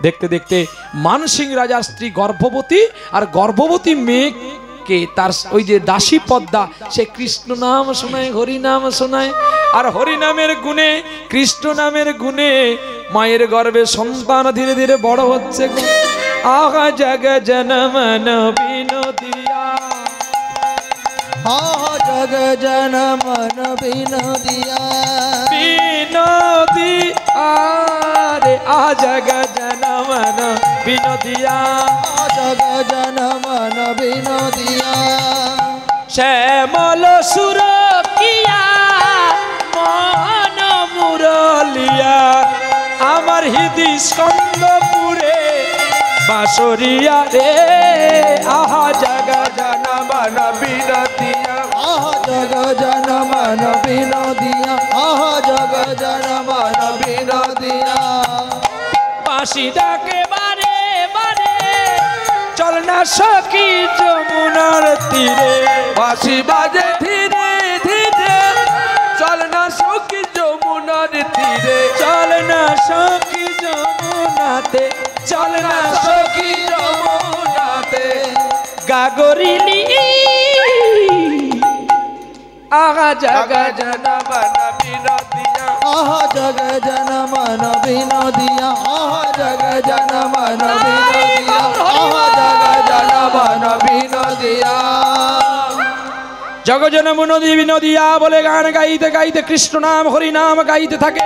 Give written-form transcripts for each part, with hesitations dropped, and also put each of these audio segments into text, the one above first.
দেখতে দেখতে মানসিং রাজার স্ত্রী গর্ভবতী, আর গর্ভবতী মেয়েকে তার ওই যে দাসী পদ্মা সে কৃষ্ণ নাম শোনায়, হরি নাম শোনায়, আর হরি নামের গুণে কৃষ্ণ নামের গুণে মায়ের গর্ভে সন্তান ধীরে ধীরে বড় হচ্ছে। আগা জগ জনমন বিনোদিয়া, আহা জগ জনমন বিনোদিয়া, বিনোদি আরে আ জগ জনমন বিনোদিয়া, জগ জনমন বিনোদিয়া। শ্যামল সুর কিয়া মন মুরলিয়া, আমার হৃদি স্কন্দপুরে বাঁশরিয়া রে। আহা জগ জনমন বিনোদিয়া, আহা জগ জনমন বিনোদিয়া, আহা জগ জনমন বিনোদিয়া। বাঁশি ডাকে বারে বারে, চল না সখী যমুনার তীরে, বাঁশি বাজে ধীরে ধীরে, চল না সখী যমুনার তীরে, চল না সখী যমুনাতে, চল না সখী যমুনাতে। গাগরিলি আগা জগ জনমন বিনোদিয়া, আহা জগ জনমন বিনোদিয়া, আহা জগ জনমন বিনোদিয়া, আহা জগ জনমন বিনোদিয়া। জগজনমন বিনোদিয়া বলে গান গাইতে গাইতে কৃষ্ণ নাম হরি নাম গাইতে থাকে।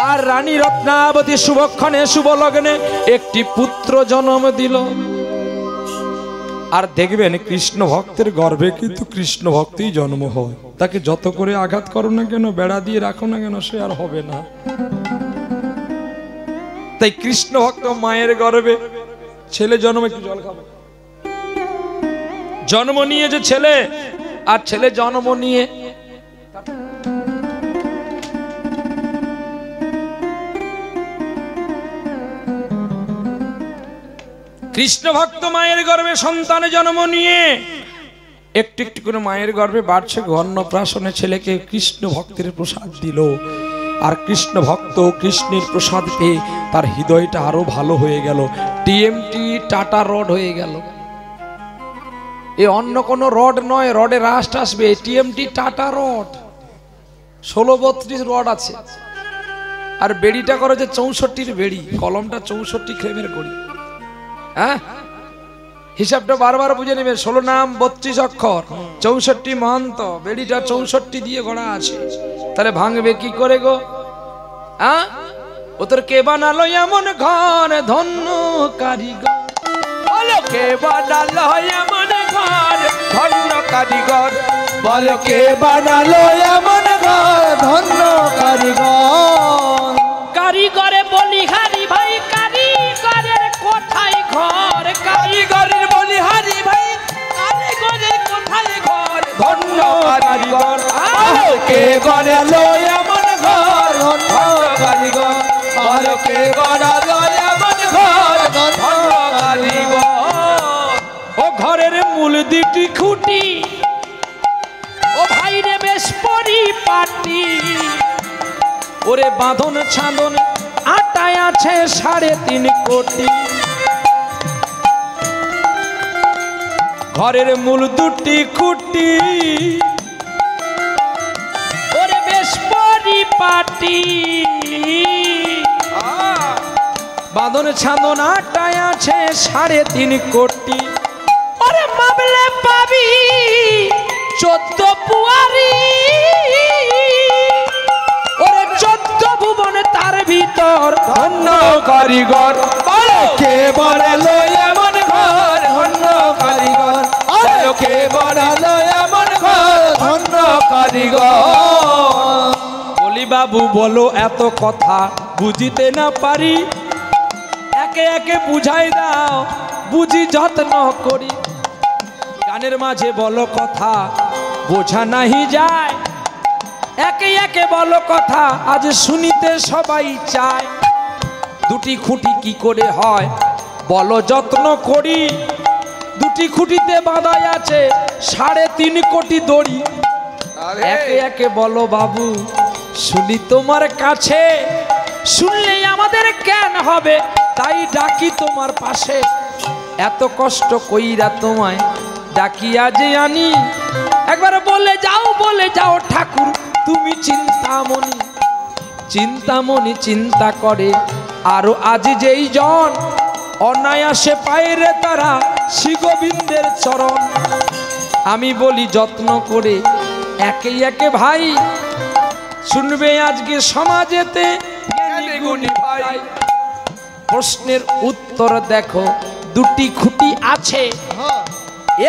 আর রানী রত্নাবতী শুভক্ষণে শুভ লগ্নে একটি পুত্র জন্ম দিল। আর দেখবেন কৃষ্ণ ভক্তের গর্ভে কিন্তু কৃষ্ণ ভক্তই জন্ম হয়। তাকে যত করে আঘাত করো না কেন, বেড়া দিয়ে রাখো না কেন, সে আর হবে না। তাই কৃষ্ণ ভক্ত মায়ের গর্ভে ছেলে জন্ম, একটু জল খাবো, জন্ম নিয়ে যে ছেলে, আর ছেলে জন্ম নিয়ে কৃষ্ণ ভক্ত মায়ের গর্ভে সন্তানের জন্ম নিয়ে একটু একটু করে মায়ের গর্ভে বাড়ছে। অন্নপ্রাশনে ছেলেকে কৃষ্ণ ভক্তের প্রসাদ দিল। আর কৃষ্ণ ভক্ত কৃষ্ণের প্রসাদ পেয়ে তার হৃদয়টা আরো ভালো হয়ে গেল। টিএমটি টাটা রড হয়ে গেল। এ অন্য কোনো রড নয়, রডে রাস্ট আসবে। টিএমটি টাটা রড 1632 রড আছে। আর বেড়িটা করে যে 64 বেড়ি, কলমটা 64 ক্রেমের করি। হ্যাঁ, হিসাবটা বারবার বুঝে নেবে। 16 নাম 32 অক্ষর, 64 মহন্ত, বেড়িটা 64 দিয়ে গড়া আছে। তাহলে ভাঙবে কি করে গো? হ্যাঁ, ও তোর কে বানালো এমন ঘর, ধন্য কারিগর। বলো কে বানালো এমন ঘর, ধন্য কারিগর। বলো কে বানালো এমন ঘর, ধন্য কারিগর। কারিগরে বলিহারি ভাই, কারিগরের কোথায় ঘর? কারিগরের বলিহারি ভাই, কারিগরের কোথায় ঘর, ধন্য কারিগর। কে বানালো এমন ঘর, ধন্য কারিগর। বলো কে বানালো এমন ঘর, ধন্য কারিগর। ও ঘরের মূল দুটি খুঁটি, ও ভাইরে বেশ পরিপাটি। ওরে বাঁধন ছাঁদন আটায় আছে 3.5 কোটি। ঘরের মূল দুটি খুঁটি, ওরে বেশ পরিপাটি। বাঁধন ছাঁদন আটায় আছে 3.5 কোটি। ওরে মামলে পাবি 14 পুয়ারি। ওরে 14 ভুবন তার ভিতর ধন্য কারিগর। বলো কে বানালো এমন ঘর, ধন্য কারিগর। বলো কে বানালো এমন ঘর, ধন্য কারিগর। বলি বাবু বলো এত কথা বুঝিতে না পারি, একে একে বুঝাই দাও বুঝি যত্ন করি। গানের মাঝে বলো কথা বোঝা নাহি যায়, একে একে বলো কথা আজ শুনিতে সবাই চায়। দুটি খুঁটি কি করে হয় বলো যত্ন করি, দুটি খুঁটিতে বাঁধাই আছে 3.5 কোটি দড়ি। একে একে বলো বাবু শুনি তোমার কাছে, শুনলেই আমাদের জ্ঞান হবে তাই ডাকি তোমার পাশে, এত কষ্ট কইরা তোমায় ডাকিয়া যে আনি। একবার বলে যাও ঠাকুর তুমি চিন্তামণি। চিন্তামণি চিন্তা করে আরো আজ যেই জন, অনায়াসে পায়রে তারা শ্রী গোবিন্দের চরণ। আমি বলি যত্ন করে একে একে ভাই, শুনবে আজকে সমাজেতে জ্ঞানী গুণী ভাই। প্রশ্নের উত্তর দেখো, দুটি খুঁটি আছে,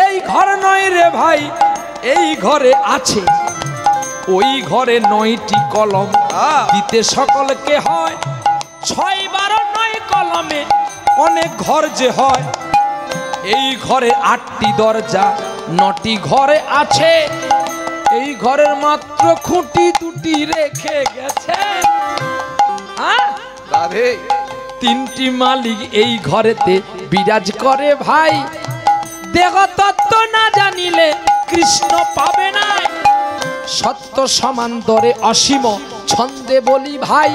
এই ঘর নয় রে ভাই, এই ঘরে আছে। ওই ঘরে 9টি কলম দিতে সকলকে হয়, 6 12 9 কলমে অনেক ঘর যে হয়। এই ঘরে 8টি দরজা, 9টি ঘরে আছে। এই ঘরের মাত্র খুঁটি 2টি রেখে গেছে। রাধে 3টি মালিক এই ঘরেতে বিরাজ করে ভাই। দেহ তত্ত্ব না জানিলে কৃষ্ণ পাবে না। সত্য সমান্তরে অসীম ছন্দে বলি ভাই,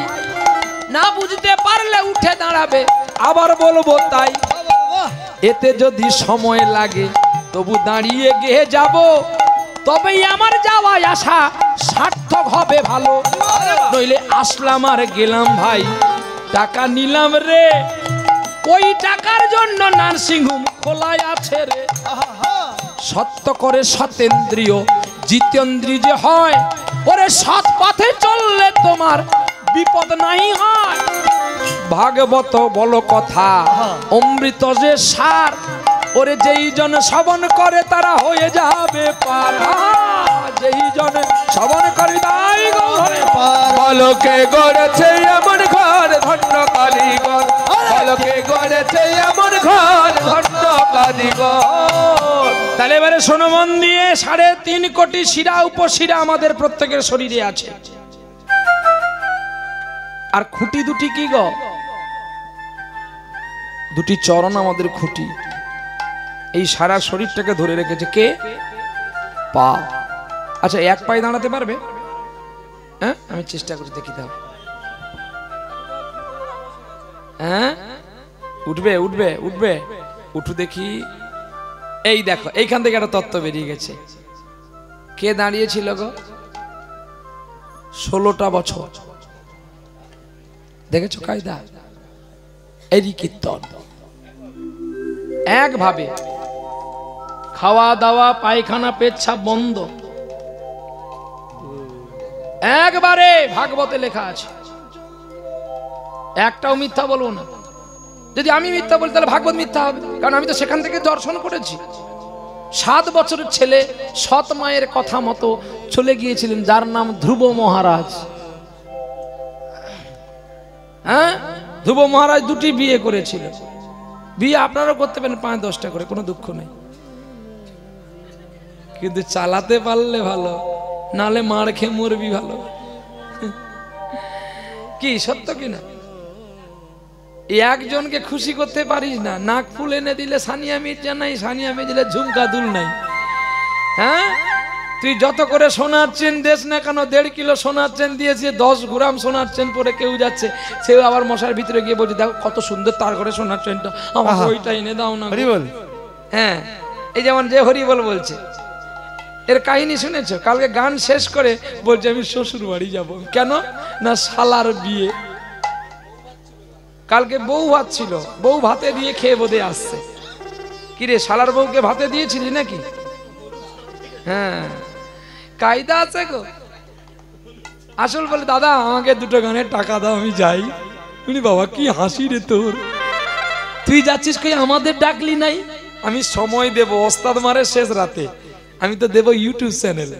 না বুঝতে পারলে উঠে দাঁড়াবে আবার বলবো তাই। এতে যদি সময় লাগে তবু দাঁড়িয়ে গিয়ে যাব, তবেই আমার যাওয়া আসা সার্থক হবে ভালো। নইলে আসলাম আর গেলাম ভাই, টাকা নিলাম রে, ওই টাকার জন্য নার্সিংহোম খোলাই আছে রে। সত্য করে সতেন্দ্রিয় জিতেন্দ্রী যে হয়, ওরে সৎ পথে চললে তোমার বিপদ নাই হয়। ভাগবত বলো কথা অমৃত যে সার, ওরে যেই জন শ্রবণ করে তারা হয়ে যাবে পার। যেই জন শ্রবণ করে তাই গৌরে পার। বলকে গড়েছে এমন ঘর ধন্য কারিগর, বলকে গড়েছে এমন ঘর ধন্য কারিগর। তাহলে এবারে শোনো মন দিয়ে, 3.5 কোটি শিরা উপশিরা আমাদের প্রত্যেকের শরীরে আছে। আর খুঁটি 2টি কি গো? 2টি চরণ আমাদের খুঁটি। এই সারা শরীরটাকে ধরে রেখেছে কে? পা। আচ্ছা, এক পায়ে দাঁড়াতে পারবে? হ্যাঁ, আমি চেষ্টা করে দেখি দাও। হ্যাঁ, উঠবে উঠবে উঠবে, উঠু দেখি। এই দেখো, এইখান থেকে একটা তত্ত্ব বেরিয়ে গেছে। কে দাঁড়িয়েছিল গো? 16টা বছর। দেখেছো কায়দা? এরই কীর্তন। একভাবে খাওয়া দাওয়া পায়খানা পেচ্ছাপ বন্ধ, একবারে ভাগবতে লেখা আছে। একটাও মিথ্যা বলবো না। যদি আমি মিথ্যা বলি তাহলে ভাগবত মিথ্যা হবে, কারণ আমি তো সেখান থেকে দর্শন করেছি। 7 বছরের ছেলে সৎ মায়ের কথা মতো চলে গিয়েছিলেন, যার নাম ধ্রুব মহারাজ। হ্যাঁ, ধ্রুব মহারাজ 2টি বিয়ে করেছিল। বিয়ে আপনারাও করতে পারেন 5-10টা করে, কোনো দুঃখ নেই, কিন্তু চালাতে পারলে ভালো, নালে মার খেয়ে মরবি ভালো। কি সত্য কিনা? একজনকে খুশি করতে পারিস না, নাক ফুল এনে দিলে সানিয়া মির্জা নাই, সানিয়া মির্জা দিলে ঝুমকা দুল নাই। হ্যাঁ, তুই যত করে সোনার চেন দেশ না কেন, 1.5 কিলো সোনার চেন দিয়েছে, 10 গ্রাম সোনার চেন পরে কেউ যাচ্ছে, সেও আবার মশার ভিতরে গিয়ে বলছে দেখো কত সুন্দর তার ঘরে সোনার চেনটা, আমার ওইটা এনে দাও না। হরিবল। হ্যাঁ, এই যেমন যে হরিবল বলছে, এর কাহিনী শুনেছো? কালকে গান শেষ করে বলছে আমি শ্বশুর বাড়ি যাব। কেন না, শালার বিয়ে। কালকে বউ ভাত ছিল, বউ ভাতে দিয়ে খেয়ে বোধে আসছে। কিরে, শালার বউকে ভাতে দিয়েছিলি নাকি? হ্যাঁ, কায়দা আছে গো। আসল বলে দাদা আমাকে 2টো গানের টাকা দাও, আমি যাই। উনি বাবা কি হাসি রে তোর, তুই যাচ্ছিস কই, আমাদের ডাকলি নাই? আমি সময় দেব, ওস্তাদ মারে শেষ রাতে আমি তো দেব ইউটিউব চ্যানেলে,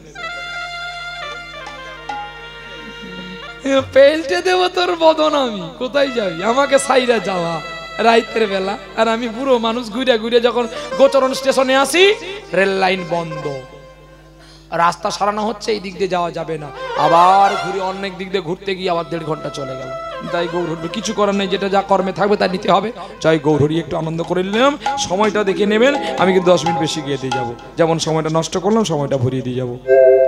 পেলটে দেব তোর বদন। আমি কোথায় যাই, আমাকে সাইরা যাওয়া রাইতের বেলা, আর আমি বুড়ো মানুষ ঘুরে ঘুরে যখন গোচরণ স্টেশনে আসি, রেল লাইন বন্ধ, রাস্তা সারানো হচ্ছে, এই দিক দিয়ে যাওয়া যাবে না, আবার ঘুরে অনেক দিক দিয়ে ঘুরতে গিয়ে আবার 1.5 ঘন্টা চলে গেল। তাই গৌরহরি কিছু করার নেই, যেটা যা কর্মে থাকবে তা নিতে হবে। চাই গৌরহরি একটু আনন্দ করে নিলাম, সময়টা দেখে নেবেন, আমি কিন্তু 10 মিনিট বেশি গিয়ে দিয়ে যাবো। যেমন সময়টা নষ্ট করলাম, সময়টা ভরিয়ে দিয়ে যাবো।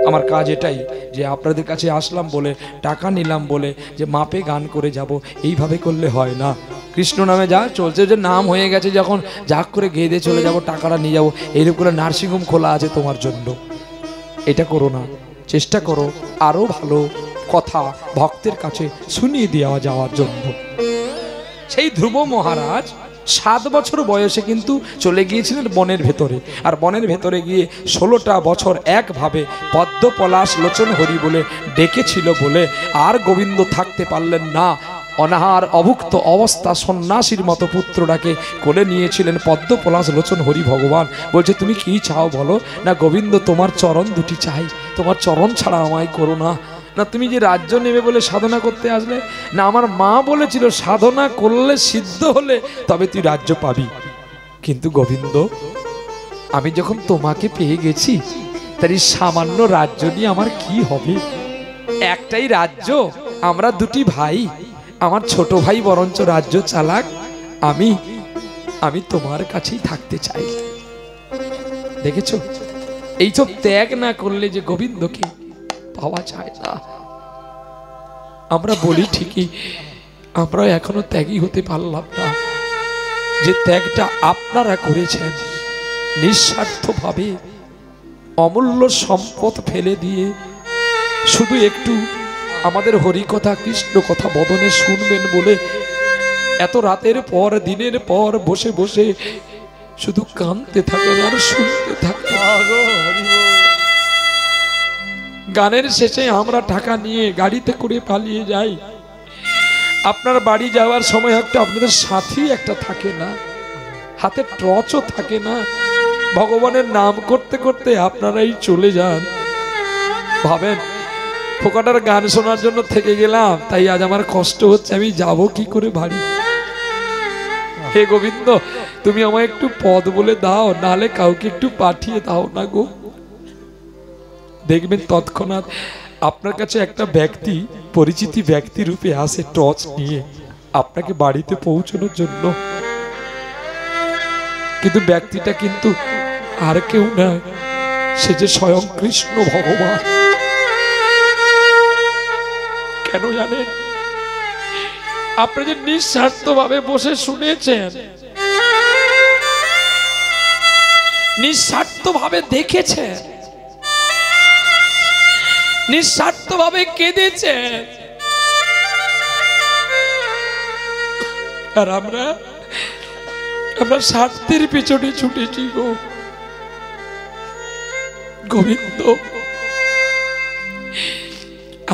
আমার কাজ এটাই যে আপনাদের কাছে আসলাম বলে, টাকা নিলাম বলে যে মাপে গান করে যাব, এইভাবে করলে হয় না। কৃষ্ণ নামে যা চলছে, যে নাম হয়ে গেছে, যখন যা করে গেঁদে চলে যাব, টাকাটা নিয়ে যাবো, এইরকম করে নার্সিংহোম খোলা আছে তোমার জন্য। এটা করো না, চেষ্টা করো আরো ভালো কথা ভক্তের কাছে শুনিয়ে দেওয়া যাওয়ার জন্য। সেই ধ্রুব মহারাজ 7 বছর বয়সে কিন্তু চলে গিয়েছিলেন বনের ভেতরে, আর বনের ভেতরে গিয়ে 16টা বছর একভাবে পদ্ম পলাশ লোচন হরি বলে ডেকেছিল বলে আর গোবিন্দ থাকতে পারলেন না। অনাহার অভুক্ত অবস্থা সন্ন্যাসীর মতো পুত্রটাকে কোলে নিয়েছিলেন পদ্ম পলাশ লোচন হরি ভগবান। বলছে তুমি কি চাও বলো? না গোবিন্দ তোমার চরণ দুটি চাই, তোমার চরণ ছাড়া আমায় করো না। না তুমি যে রাজ্য নেবে বলে সাধনা করতে আসলে? না আমার মা বলেছিল সাধনা করলে সিদ্ধ হলে তবে তুই রাজ্য পাবি। কিন্তু গোবিন্দ আমি যখন তোমাকে পেয়ে গেছি তার এই সামান্য রাজ্য নিয়ে আমার কি হবে? একটাই রাজ্য, আমরা দুটি ভাই, আমার ছোট ভাই বরঞ্চ রাজ্য চালাক, আমি তোমার কাছেই থাকতে চাই। দেখেছো, এইসব ত্যাগ না করলে যে গোবিন্দকে পাওয়া যায় না। আমরা বলি ঠিকই, আমরা এখনো ত্যাগী হতে পারলাম না। যে ত্যাগটা আপনারা করেছেন নিঃস্বার্থভাবে, অমূল্য সম্পদ ফেলে দিয়ে শুধু একটু আমাদের হরি কথা কৃষ্ণ কথা বদনে শুনবেন বলে এত রাতের পর দিনের পর বসে বসে শুধু কাঁদতে থাকেন আর শুনতে থাকেন। গানের শেষে আমরা টাকা নিয়ে গাড়িতে করে পালিয়ে যাই, আপনার বাড়ি যাওয়ার সময় একটা আপনাদের সাথী একটা থাকে না, হাতে টর্চও থাকে না, ভগবানের নাম করতে করতে আপনারাই চলে যান। ভাবেন ফোকাটার গান শোনার জন্য থেকে গেলাম, তাই আজ আমার কষ্ট হচ্ছে, আমি যাব কি করে বাড়ি? হে গোবিন্দ তুমি আমায় একটু পদ বলে দাও, নালে কাউকে একটু পাঠিয়ে দাও না গো। দেখবেন তৎক্ষণাৎ আপনার কাছে একটা ব্যক্তি পরিচিতি ব্যক্তি রূপে আসে টর্চ নিয়ে আপনাকে বাড়িতে পৌঁছানোর জন্য। কিন্তু ব্যক্তিটা কিন্তু আর কেউ নয়, সে যে স্বয়ং কৃষ্ণ ভগবান। কেন জানেন? আপনি যে নিঃস্বার্থ ভাবে বসে শুনেছেন, নিঃস্বার্থ ভাবে দেখেছেন, নিঃস্বার্থ ভাবে কেঁদেছেন, আর আমরা স্বার্থের পিছনে ছুটেছি গো। গোবিন্দ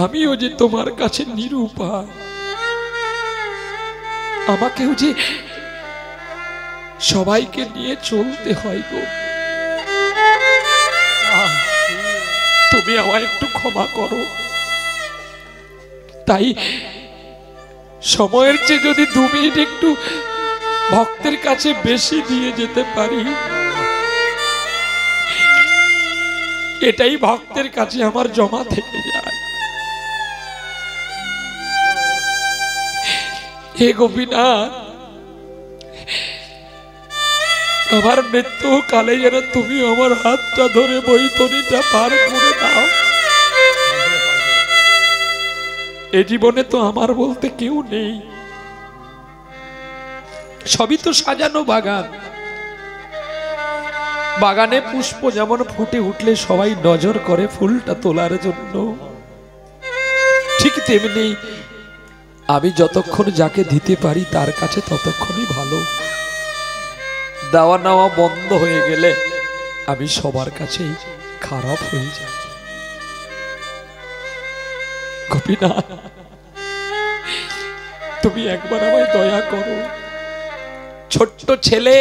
আমিও যে তোমার কাছে নিরুপায়, আমাকেও যে সবাইকে নিয়ে চলতে হয় গো। তুমি আমায় একটু ক্ষমা করো। তাই সময়ের চেয়ে যদি 2 মিনিট একটু ভক্তের কাছে বেশি দিয়ে যেতে পারি, এটাই ভক্তের কাছে আমার জমা থেকে যায়। হে গোপীনাথ, আমার মৃত্যু কালে যেন তুমি আমার হাতটা ধরে বৈতরণীটা পার করে দাও। এই জীবনে তো আমার বলতে কেউ নেই, সবই তো সাজানো বাগান। বাগানে পুষ্প যেমন ফুটে উঠলে সবাই নজর করে ফুলটা তোলার জন্য, ঠিক তেমনি আমি যতক্ষণ যাকে দিতে পারি তার কাছে ততক্ষণই ভালো। দেওয়া নেওয়া বন্ধ হয়ে গেলে আমি সবার কাছেই খারাপ হয়ে যাই। গোপীনাথ তুমি একবার আমায় দয়া করো। ছোট্ট ছেলে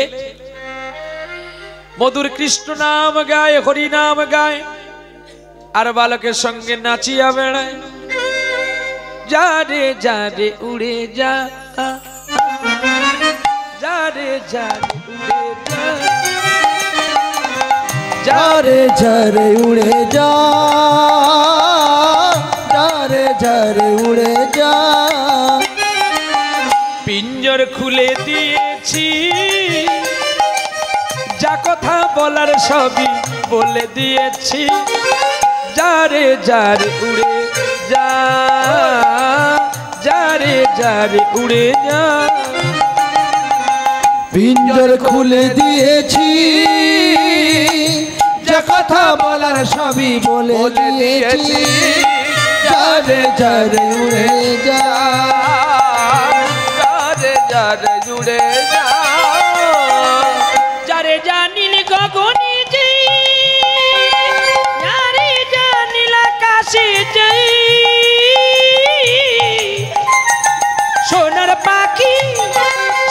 মধুর কৃষ্ণ নাম গায়, হরি নাম গায়, আর বালকের সঙ্গে নাচিয়া বেড়ায়। যা রে যা রে উড়ে যা, যা রে যা রে উড়ে যা, যা রে যা রে উড়ে যা, যা রে যা রে উড়ে যা। পিঞ্জর খুলে দিয়েছি, যা কথা বলার সবই বলে দিয়েছি। যা রে যা রে উড়ে যা, যা রে যা রে উড়ে যা। পিঞ্জর খুলে দিয়েছি, যে কথা বলার সবই বলে দিয়েছি। যারে যারে উড়ে যা, যারে যারে উড়ে যা, যারে জানিল গগনে যাই, যারে জানিল আকাশে যাই, সোনার পাখি,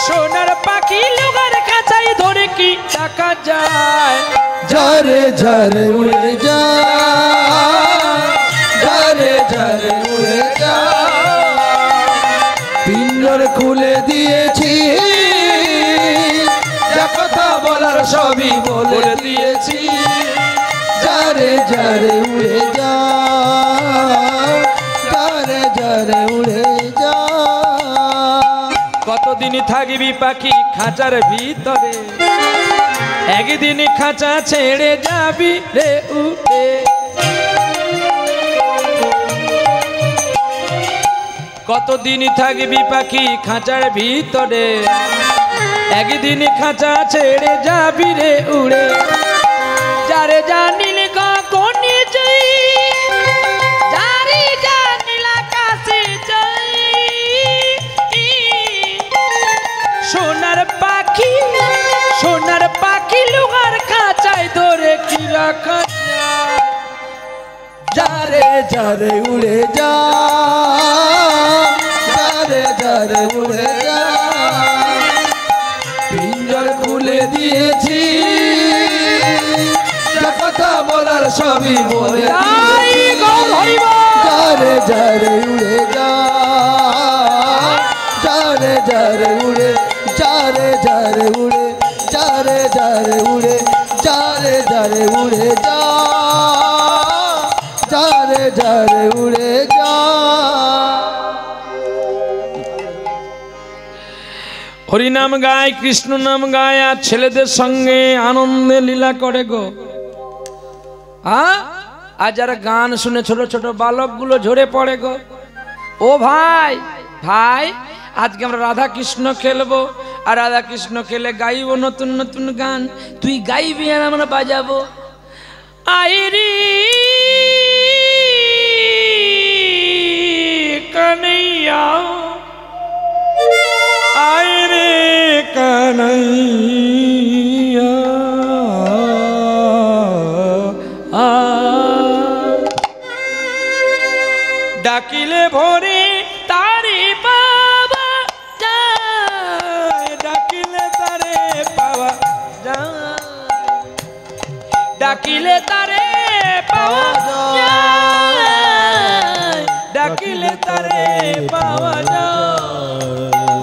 সোনার পাখি লোগার খাঁচায় ধরে কি টাকা যায়। যারে যারে উড়ে যা, যারে যারে উড়ে যা, পিঞ্জর খুলে দিয়েছি, যে কথা বলার সবই বলে দিয়েছি। যারে যারে উড়ে যা, যারে যারে উড়ে যা। কতদিন থাকবি পাখি খাঁচার ভিতরে, একদিন খাঁচা ছেড়ে যাবি রে উড়ে। কতদিন থাকবি পাখি খাঁচার ভিতরে, একদিন খাঁচা ছেড়ে যাবি রে উড়ে। যারে জানিল গগনে যাই, যারে জানিল আকাশে যাই, সোনার পাখি, সোনার পাখি লোহার খাঁচায় ধরে কি রাখা যায়। যারে যারে উড়ে যা, যারে যারে উড়ে যা, পিঞ্জর খুলে দিয়েছি, যে কথা বলার সবই বলে জয় গৌর হরি বল। যারে যারে উড়ে যা, যারে যারে উড়ে, যারে যারে উড়ে, যারে যারে উড়ে, যারে যারে উড়ে যা, যারে যারে উড়ে যা। হরিনাম গায়, কৃষ্ণ নাম গায়, আর ছেলেদের সঙ্গে আনন্দে লীলা করে গো। আর যারা গান শুনে ছোট ছোট বালকগুলো ঝরে পড়ে গো। ও ভাই, ভাই আজকে আমরা রাধা কৃষ্ণ খেলবো, আর রাধা কৃষ্ণ খেলে গাইবো নতুন নতুন গান। তুই গাইবি আর আমরা বাজাবো। আইরি কানাইয়া, আইরে কানাইয়া, ডাকিলে ভোরে তারে পাওয়া যায়, ডাকিলে তারে পাওয়া যায়, ডাকিলে তারে পাওয়া যায়, ডাকিলে তারে পাওয়া যায়।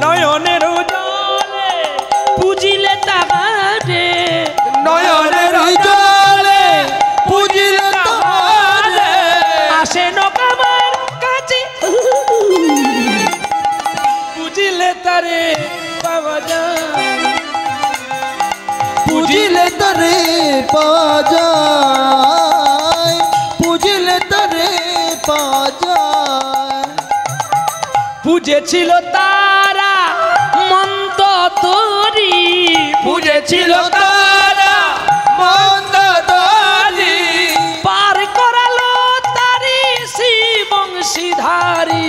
নয়নের জলে পুজিলে তাহারে, নয়নের জলে পুজিলে তাহারে, আসে নকামার কাছে, পুজিলে তারে পাওয়া যায়, পুজিলে তারে পাওয়া যায়, পুজিলে তারে পাওয়া যায়। পুজেছিল তারা মন্ত তোরি, পুজেছিল তারা মন্দ দরি, পার করালো তারি শিবংশীধারী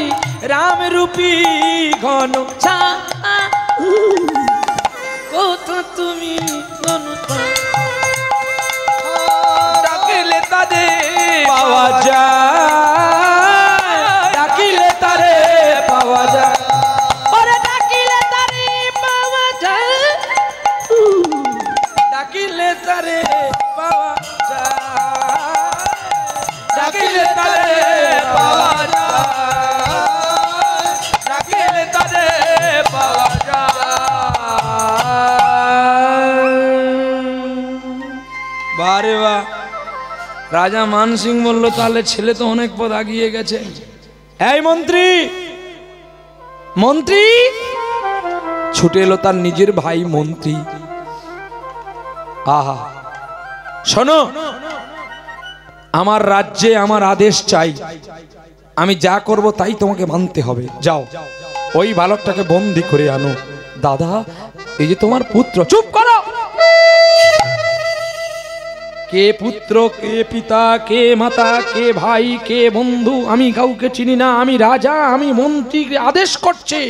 রাম রূপী ঘন ছা। কত তুমি ডাকিলে তাদের পাওয়া যায়, ডাকিলে তারে পাওয়া যায়, ওরে ডাকিলে তারে পাওয়া যায়, ডাকিলে তারে পাওয়া যায়, ডাকিলে তারে পাওয়া যায়, ডাকিলে তাদের পাওয়া যায়। বারে বাহ। রাজা মান সিং বলল, তাহলে ছেলে তো অনেক পথ আগিয়ে গেছে। এই মন্ত্রী, মন্ত্রী ছুটে এলো তার নিজের ভাই মন্ত্রী। আহা, শোনো, আমার রাজ্যে আমার আদেশ চাই, আমি যা করব তাই তোমাকে মানতে হবে। যাও ওই বালকটাকে বন্দি করে আনো। দাদা এই যে তোমার পুত্র, চুপ করো। কে পুত্র, কে পিতা, কে মাতা, কে ভাই, কে বন্ধু, আমি কাউকে চিনি না। আমি রাজা, আমি মন্ত্রী, আদেশ করছে।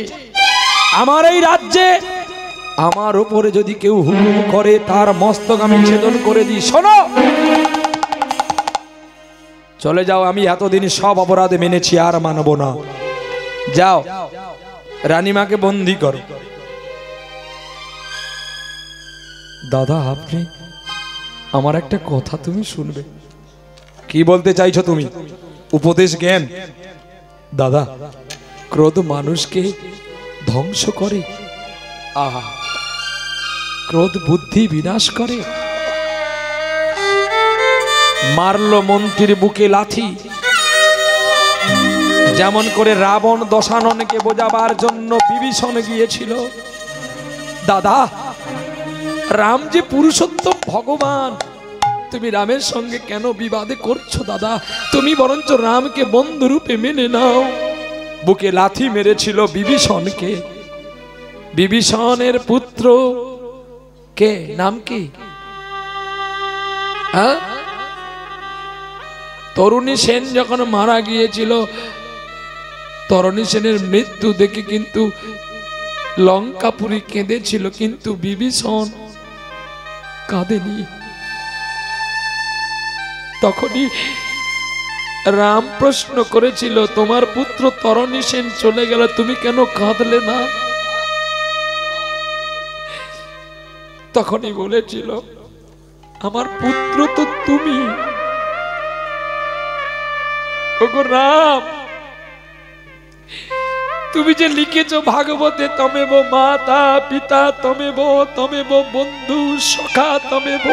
আমার এই রাজ্যে আমার উপরে যদি কেউ হুকুম করে তার মস্তক আমি ছেদন করে দিই। শোনো, চলে যাও। আমি এতদিন সব অপরাধ মেনেছি, আর মানব না। যাও, রানীমাকে বন্দি করো। দাদা, আপনি আমার একটা কথা তুমি শুনবে। কি বলতে চাইছো তুমি? উপদেশ জ্ঞান। দাদা, ক্রোধ মানুষকে ধ্বংস করে। আহা, ক্রোধ বুদ্ধি বিনাশ করে। মারল মন্ত্রীর বুকে লাথি, যেমন করে রাবণ দশাননকে বোঝাবার জন্য বিভীষণ গিয়েছিল। দাদা, রাম যে পুরুষোত্তম ভগবান, তুমি রামের সঙ্গে কেন বিবাদে করছো? দাদা, তুমি বরঞ্চ রামকে বন্ধুরূপে মেনে নাও। বুকে লাথি মেরেছিল বিভীষণকে। বিভীষণের পুত্র কে, নাম কি? হ্যাঁ, তরুণী সেন যখন মারা গিয়েছিল, তরুণী সেনের মৃত্যু দেখে কিন্তু লঙ্কাপুরী কেঁদেছিল, কিন্তু বিভীষণ কাঁদেনি। তখনই রাম প্রশ্ন করেছিল, তোমার পুত্র তরুণী সেন চলে গেল, তুমি কেন কাঁদলে না? তখনই বলেছিল, আমার পুত্র তো তুমি। ওগো রাম, তুমি যে লিখেছ ভাগবতে, তমেব মাতা পিতা তমেব, তমেব বন্ধু সখা তমেব,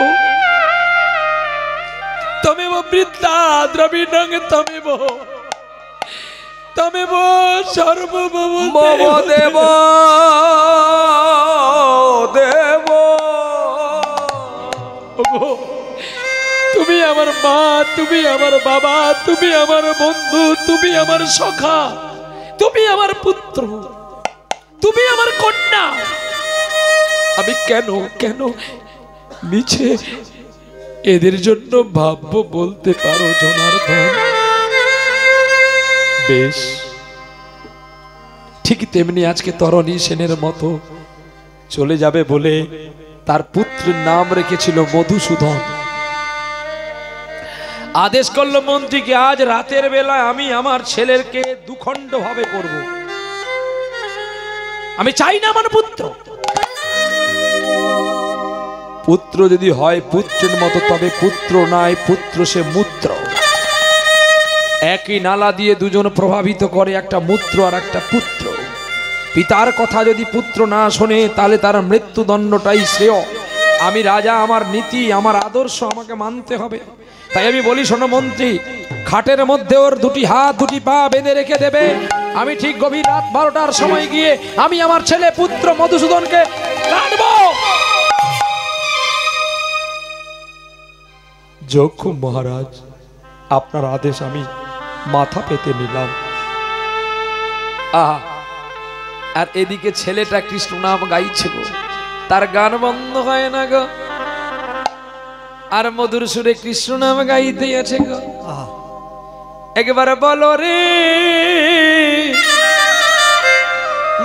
তমেব বৃদ্ধা দ্রবিণং তমেব, তমেব সর্বভৌম দেব দেব। তুমি আমার মা, তুমি আমার বাবা, তুমি আমার বন্ধু, তুমি আমার সখা, তুমি আমার পুত্র, তুমি আমার কন্যা। আমি কেন কেন মিছে এদের জন্য ভাববো বলতে পারো জনার্দন? বেশ, ঠিক তেমনি আজকে তরণী সেনের মতো চলে যাবে বলে তার পুত্রের নাম রেখেছিল মধুসূদন। আদেশ করলো মন্ত্রীকে, আজ রাতের বেলা আমি আমার ছেলেকে দুখণ্ড ভাবে করব। আমি চাই না আমার পুত্র। পুত্র যদি হয় পুত্রের মতো, তবে পুত্র নাই, পুত্র সে মূত্র। একই নালা দিয়ে দুজন প্রভাবিত করে, একটা মূত্র আর একটা পুত্র। পিতার কথা যদি পুত্র না শোনে, তাহলে তার মৃত্যুদণ্ডটাই শ্রেয়। আমি রাজা, আমার নীতি, আমার আদর্শ আমাকে মানতে হবে। তাই আমি বলি, শোনো মন্ত্রী, খাটের মধ্যে ওর দুটি হাত দুটি পা বেঁধে রেখে দেবে। আমি ঠিক গভীর রাত 12টার সময় গিয়ে আমি আমার ছেলে পুত্র মধুসূদনকে কাটবো। যোগ্য মহারাজ, আপনার আদেশ আমি মাথা পেতে নিলাম। আহা, আর এদিকে ছেলেটা কৃষ্ণ নাম গাইছে গো, তার গান বন্ধ হয় না গো, আর মধুর সুরে কৃষ্ণ নাম গাইতে আছে গো। একবার বলো রে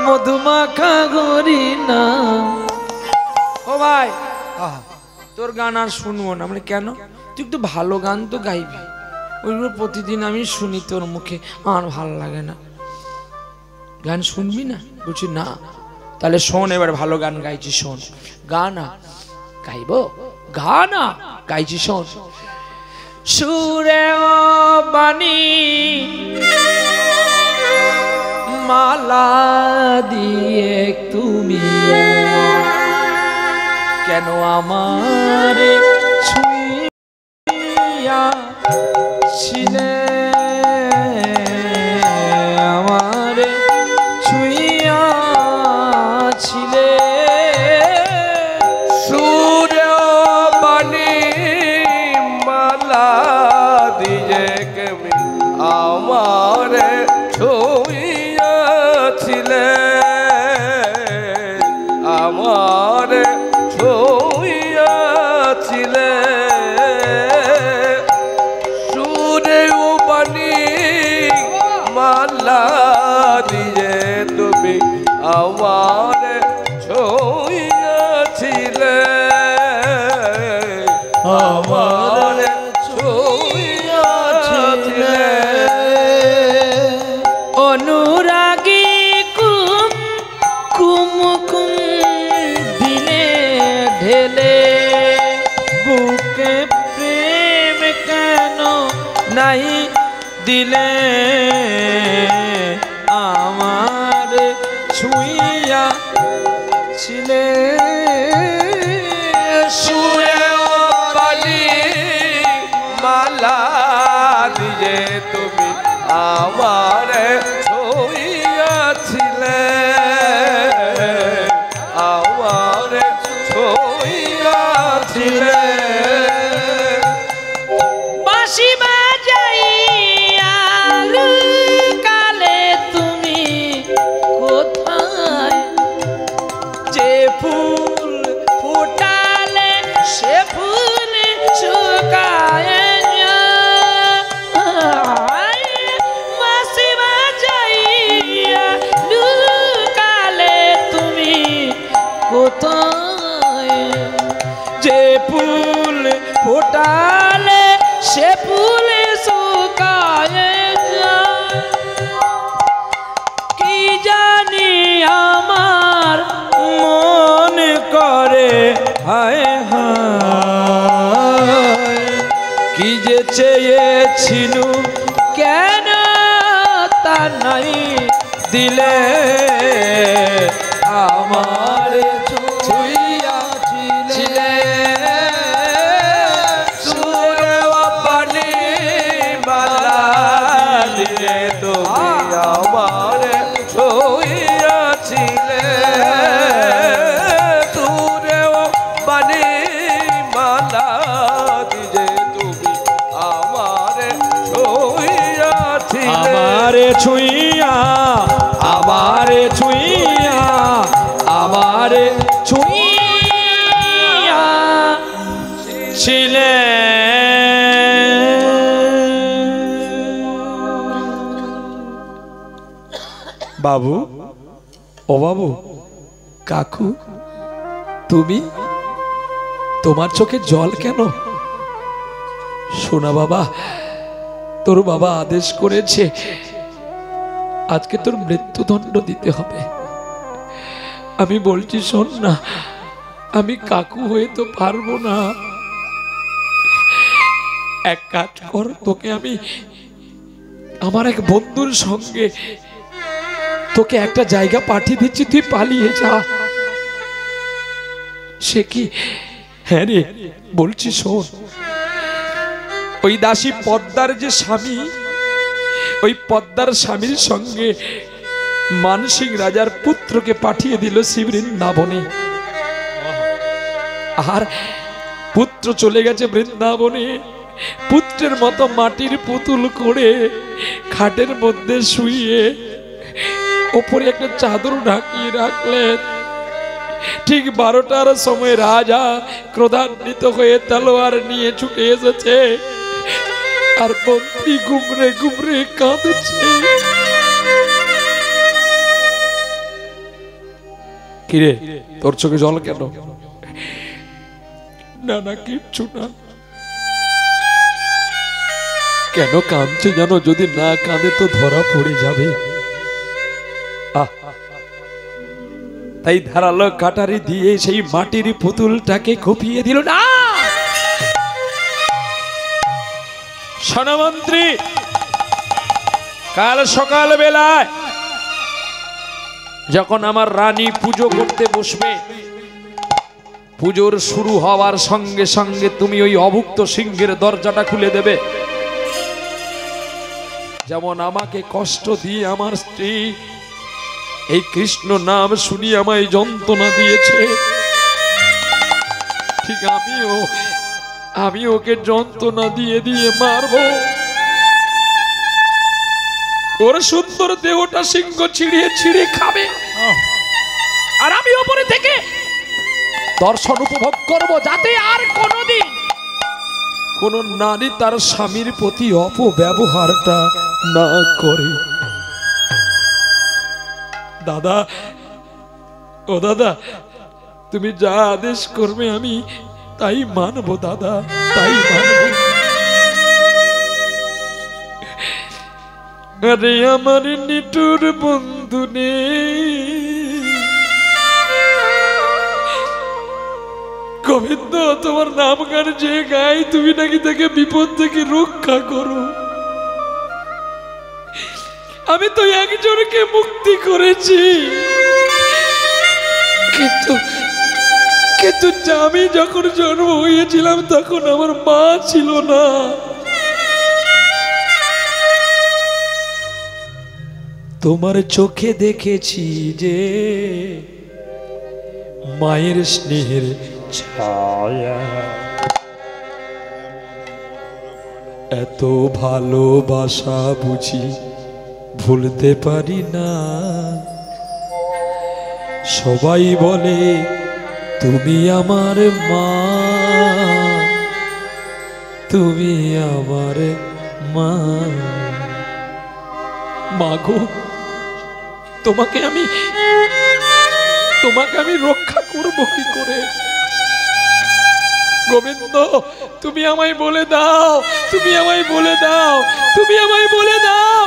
মধুমাখা গরি না। ও ভাই, তোর গান আর শুনবো না। মানে কেন? তুই একটু ভালো গান তো গাইবি, ওইগুলো প্রতিদিন আমি শুনি তোর মুখে, আমার ভালো লাগে না। গান শুনবি না? বলছি না। তাহলে শোন, এবার ভালো গান গাইছি শোন। গানা গাইব, গানা গাইছি শোন। সুরে বাণী মালা দিয়ে তুমি কেন আমার ছুঁইয়া ছিলে, আমার ছুঁইয়া ছিলে। সূর্য বাণী মালা দিয়ে কেমি আমার ছুঁইয়াছিলে, আমার ঢেলে বুকে প্রেম কেন নাই দিলে আমার ছুঁইয়া ছিলে শুয়েও বালি মালা দিয়ে তুমি আমার ছুঁইয়াছিলে আমার ছুঁইয়াছিলে বাঁশি বাজাইয়া কালে তুমি কোথায় যে ফুল ফুটালে সে ফুল শুকায় বাঁশি বাজাইয়া কালে তুমি কোথায় যে ফুল ফোটালে সে ফুল শুকায় যায় কি জানি আমার মন করে হায় হায় কি যে চেয়েছিল কেন তা নাই দিলে আমার ছুঁইয়াছিলে শুয়েও বালি মালা দিয়ে তুমি আমার ছুঁইয়াছিলে দূরেও বালি মালা দিয়ে তুমি আমার ছুঁইয়াছিলে আমারে ছুঁইয়া আমারে ছুঁইয়া আমারে ছুঁইয়া ছিলে বাবু ও বাবু কাকু তুমি তোমার চোখে জল কেন শোনা বাবা তোর বাবা আদেশ করেছে আজকে তোর মৃত্যুদণ্ড দিতে হবে আমি বলছি শোন না আমি কাকু হয়ে তো পারবো না এক কাজ কর তোকে আমি আমার এক বন্ধুর সঙ্গে তোকে একটা জায়গা পাঠিয়ে দিচ্ছি তুই পালিয়ে যা সে কি হ্যাঁ রে বলছি শোন ওই দাসী পদ্মার যে স্বামী ওই পদ্মার স্বামীর সঙ্গে মানসিং রাজার পুত্রকে পাঠিয়ে দিল বৃন্দাবনে আর পুত্র চলে গেছে বৃন্দাবনে পুত্রের মতো মাটির পুতুল করে খাটের মধ্যে শুইয়ে ওপরে একটা চাদর ঢাকিয়ে রাখলেন ঠিক 12টার সময় রাজা ক্রোধান্বিত হয়ে তলোয়ার নিয়ে ছুটে এসেছে আর মন্ত্রী গুমরে গুমরে কাঁদছে কিরে তোর চোখে জল কেন না না কিচ্ছু না কেন কাঁদছে জানো যদি না কাঁদে তো ধরা পড়ে যাবে তাই ধারালো কাটারি দিয়ে সেই মাটির পুতুলটাকে খপিয়ে দিল না সনমন্ত্রী কাল সকাল বেলায় যখন আমার রানী পুজো করতে বসবে পুজোর শুরু হওয়ার সঙ্গে সঙ্গে তুমি ওই অভুক্ত সিংহের দরজাটা খুলে দেবে যেমন আমাকে কষ্ট দিয়ে আমার স্ত্রী এই কৃষ্ণ নাম শুনি আমায় যন্ত্রণা দিয়েছে ঠিক আমি ওকে যন্ত্রণা দিয়ে দিয়ে মারবো ওর সুন্দর দেহটা সিংহ ছিঁড়িয়ে ছিঁড়িয়ে খাবে আর আমি ওপরে থেকে দর্শন উপভোগ করব যাতে আর কোনোদিন কোন নারী তার স্বামীর প্রতি অপব্যবহারটা না করে দাদা ও দাদা তুমি যা আদেশ করবে আমি তাই মানবো দাদা তাই মানবো আরে আমার নিটুর বন্ধু নেই গোবিন্দ, তোমার নাম গান যে গাই তুমি নাকি তাকে বিপদ থেকে রক্ষা করো। আমি তো একজনকে মুক্তি করেছি, কিন্তু কিন্তু আমি যখন জন্ম হয়েছিলাম তখন আমার মা ছিল না। তোমার চোখে দেখেছি যে মায়ের স্নেহের ছায়া, এত ভালোবাসা বুঝি ভুলতে পারি না। সবাই বলে তুমি আমার মা, তুমি আমার মা। মাগো, তোমাকে আমি রক্ষা করব কি করে? গোবিন্দ, তুমি আমায় বলে দাও, তুমি আমায় বলে দাও, তুমি আমায় বলে দাও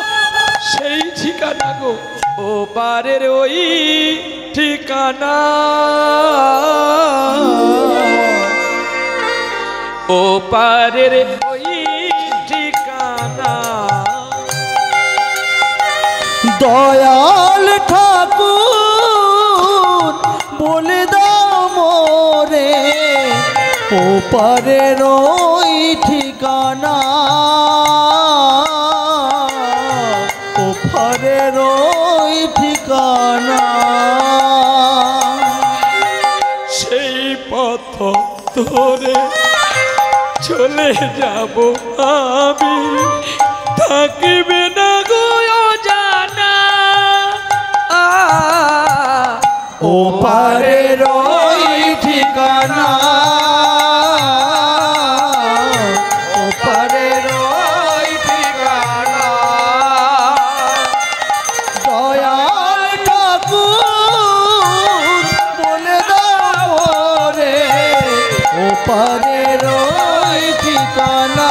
সেই ঠিকানা গো, ও পারের ওই ঠিকানা, ও পারের ওই ঠিকানা। দয়াল ঠাকুর বলে দাও মোরে, ওপারের ওই ঠিকানা, ওপারের ওই ঠিকানা। সেই পথ ধরে চলে যাব আমি, থাকিবে না গো জানা, ওপারের ওই ঠিকানা, ওপারের ওই ঠিকানা। দয়াল ঠাকুর বলে দাও রে, ওপারের ওই ঠিকানা,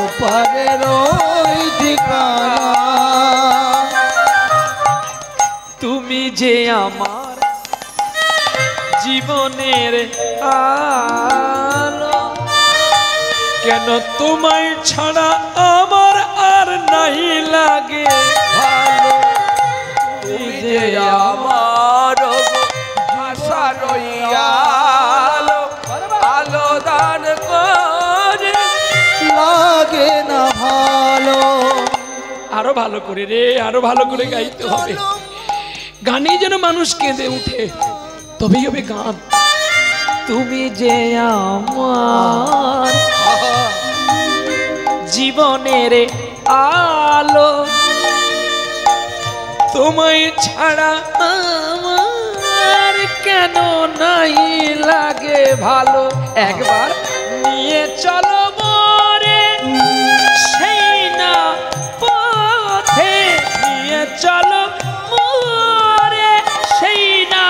ওপারের ওই ঠিকানা। তুমি যে আমার জীবনের আলো, কেন তোমায় ছাড়া আমার আর নাই লাগে ভালো। তুমি যে আমার আশা রইয়ালো, আলো দান করে লাগে না ভালো। আরো ভালো করে রে, আরো ভালো করে গাইতে হবে। গানে যেন মানুষ কেঁদে উঠে, তবেই হবে গান। তুমি যে আমার জীবনের আলো, তোমায় ছাড়া আমার কেন নাই লাগে ভালো। একবার নিয়ে চলো মোরে সেই না পথে, নিয়ে চলো মোরে সেই না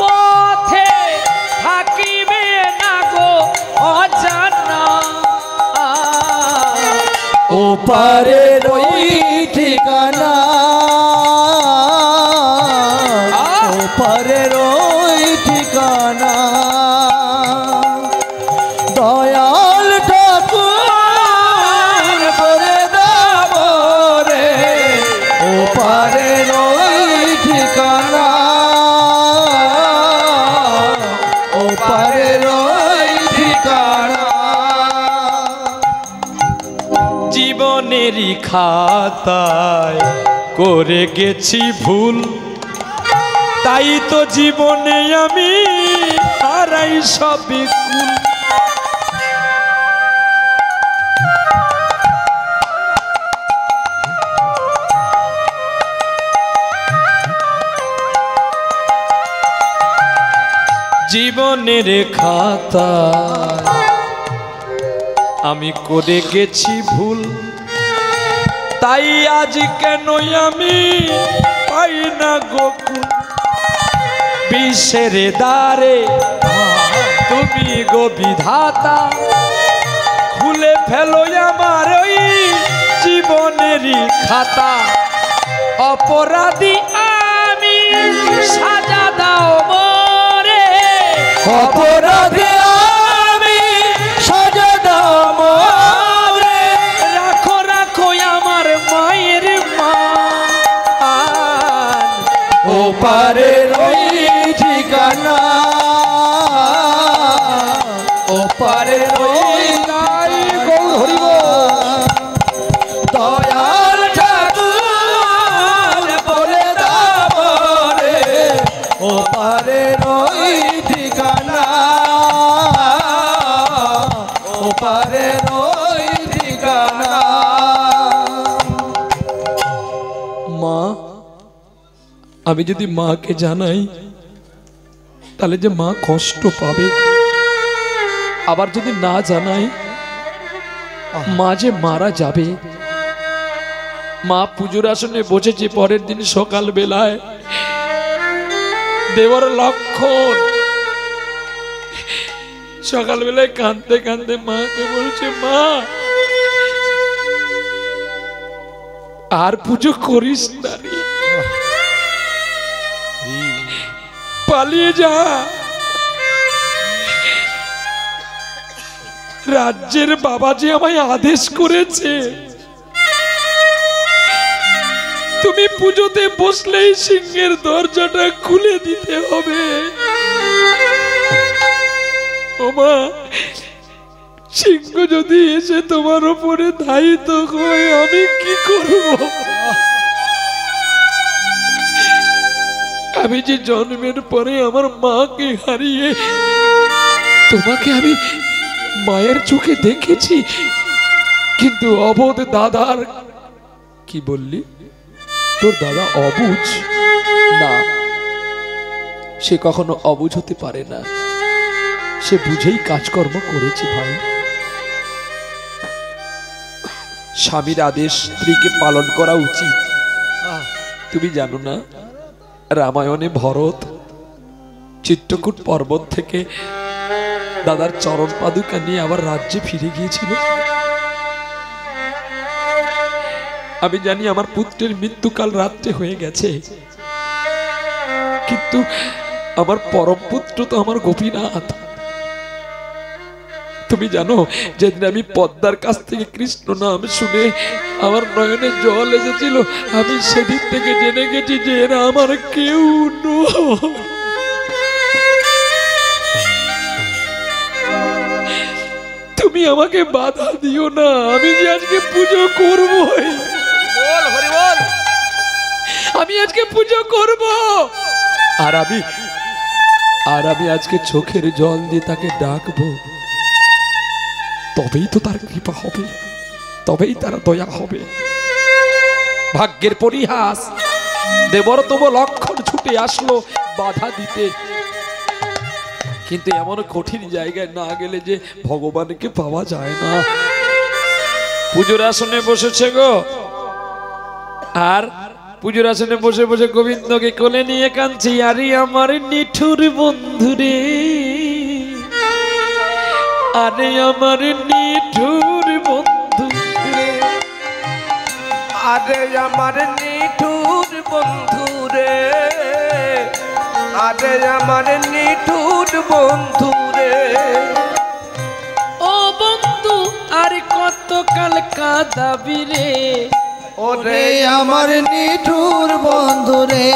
পথে, থাকিবে না গো অজানা। ওপারের ওই ঠিকানা, ওপারের ওই ঠিকানা। দয়াল ঠাকুর বলে দাও রে, ওপারের ওই ঠিকানা, ওপারের ওই ঠিকানা। জীবনেরই খাতায় করে গেছি ভুল, তাই তো জীবনে আমি হারাই সবই কুল। জীবনের খাতায় আমি করে গেছি ভুল, তাই আজ কেন আমি পাই না গোকুল। বিশ্বের দ্বারে তুমি গো বিধাতা, খুলে ফেলো আমার ওই জীবনেরই খাতা। অপরাধী আমি, সাজা দাও ওপারের ওই ঠিকানা, ওপারের ওই ঠিকানা। মা, আমি যদি মাকে জানাই তাহলে যে মা কষ্ট পাবে, আবার যদি না জানাই মা যে মারা যাবে। মা পুজোর আসনে বসেছে, পরের দিন সকাল বেলায় দেবর লক্ষণ সকাল বেলায় কাঁদতে কাঁদতে মাকে বলছে, মা আর পুজো করিস না রে, পালিয়ে যা, রাজ্যের বাবা যে আমায় আদেশ করেছে তুমি পুজোতে বসলেই সিংহের দরজাটা খুলে দিতে হবে। ও মা, সিংহ যদি এসে তোমার উপরে ধাইত হয় আমি কি করব? আমি যে জন্মের পরে আমার মাকে হারিয়ে তোমাকে আমি মায়ের চোখে দেখেছি, কিন্তু অবোধ দাদার। কি বললি? তোর দাদা অবুঝ? না, সে কখনো অবুঝ হতে পারে না, সে বুঝেই কাজকর্ম করেছে। ভাই, স্বামীর আদেশ স্ত্রীকে পালন করা উচিত। তুমি জানো না, রামায়ণে ভরত চিত্রকূট পর্বত থেকে দাদার চরণ পাদুকা নিয়ে আবার রাজ্যে ফিরে গিয়েছিল। আমি জানি আমার পুত্রের মৃত্যুকাল রাত্রে হয়ে গেছে, কিন্তু আমার পরম পুত্র তো আমার গোপীনাথ। তুমি জানো, যেদিন আমি পদ্মার কাছ থেকে কৃষ্ণ নাম শুনে আমার নয়নে জল এসেছিল, আমি সেদিন থেকে জেনে গেছি যে এরা আমার কেউ নয়। তুমি আমাকে বাধা দিও না, আমি যে আজকে পুজো করবই, আমি আজকে পুজো করব। আর আমি আজকে চোখের জল দিয়ে তাকে ডাকবো, তবেই তো তার কৃপা হবে, তবেই তার দয়া হবে। ভাগ্যের পরিহাস, দেবর তবু লক্ষণ ছুটে আসলো বাধা দিতে, কিন্তু এমন কঠিন জায়গায় না গেলে যে ভগবানকে পাওয়া যায় না। পুজোর আসনে বসেছে গো, আর পুজোর আসনে বসে বসে গোবিন্দকে কোলে নিয়ে কাঁদছি, আরে আমার নিঠুর বন্ধুরে, আরে আমার নিঠুর বন্ধুরে, আরে আমার নিঠুর বন্ধুরে, আরে আমার নিঠুর বন্ধুরে। ও বন্ধু আর কত কাল কাঁদাবি রে, ওরে আমার নিঠুর বন্ধুরে,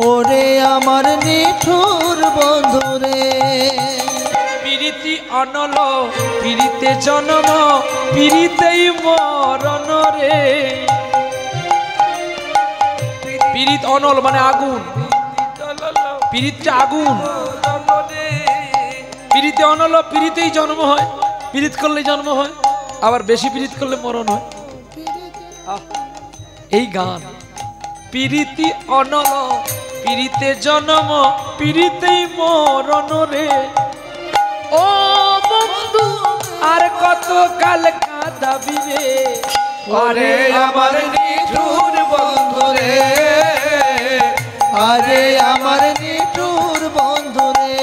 ওরে আমার নিঠুর বন্ধুরে। প্রীতি অনল প্রীতে জন্ম, প্রীতেই মরণ রে। প্রীত অনল মানে আগুন, প্রীতটা আগুন, প্রীতে অনল, প্রীতেই জন্ম হয়, প্রীত করলে জন্ম হয়, আবার বেশি প্রীত করলে মরণ হয়। এই গান, প্রীতি অনল প্রীতে জন্ম, প্রীতেই মরণ রে। ও বন্ধু আর কত কাল কাঁদাবি রে, আরে আমার নিঠুর বন্ধুরে, আরে আমার নিঠুর বন্ধুরে।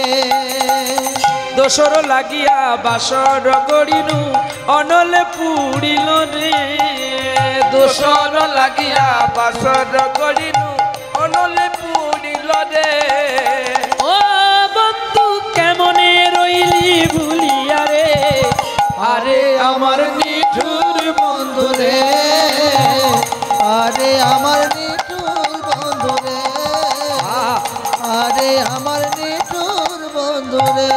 দোসর লাগিয়া বাসর করিনু অনলে পুড়িল রে, দোসর লাগিয়া বাসর করিনু অনলে পুড়িল রে। ও বন্ধু কেমনে রইলি ভুলিয়া রে, আরে আমার নিঠুর বন্ধুরে, আরে আমার নিঠুর বন্ধুরে, আরে আমার নিঠুর বন্ধুরে।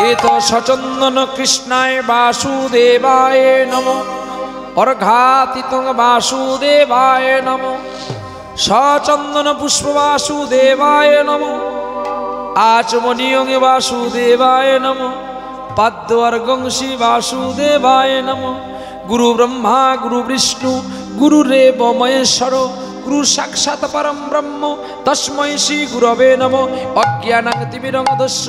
এ তো সচন্দন কৃষ্ণায় বাসুদেবায় নমঃ, অর্ঘাতিতং বাসুদেবায় নমঃ, সচন্দন পুষ্প বাসুদেবায় নমঃ আচমনিয়ঙে বাসুদেবায় নমঃ পাদ্যর্গং শ্রী বাসুদেবায় নমঃ গুরু ব্রহ্মা গুরু বিষ্ণু গুরুরেব মহেশ্বর গুরু সাক্ষাৎ পরম ব্রহ্ম তস্मै শ্রী গুরবে নমঃ অজ্ঞানাং তিমিরঙ্গদস্য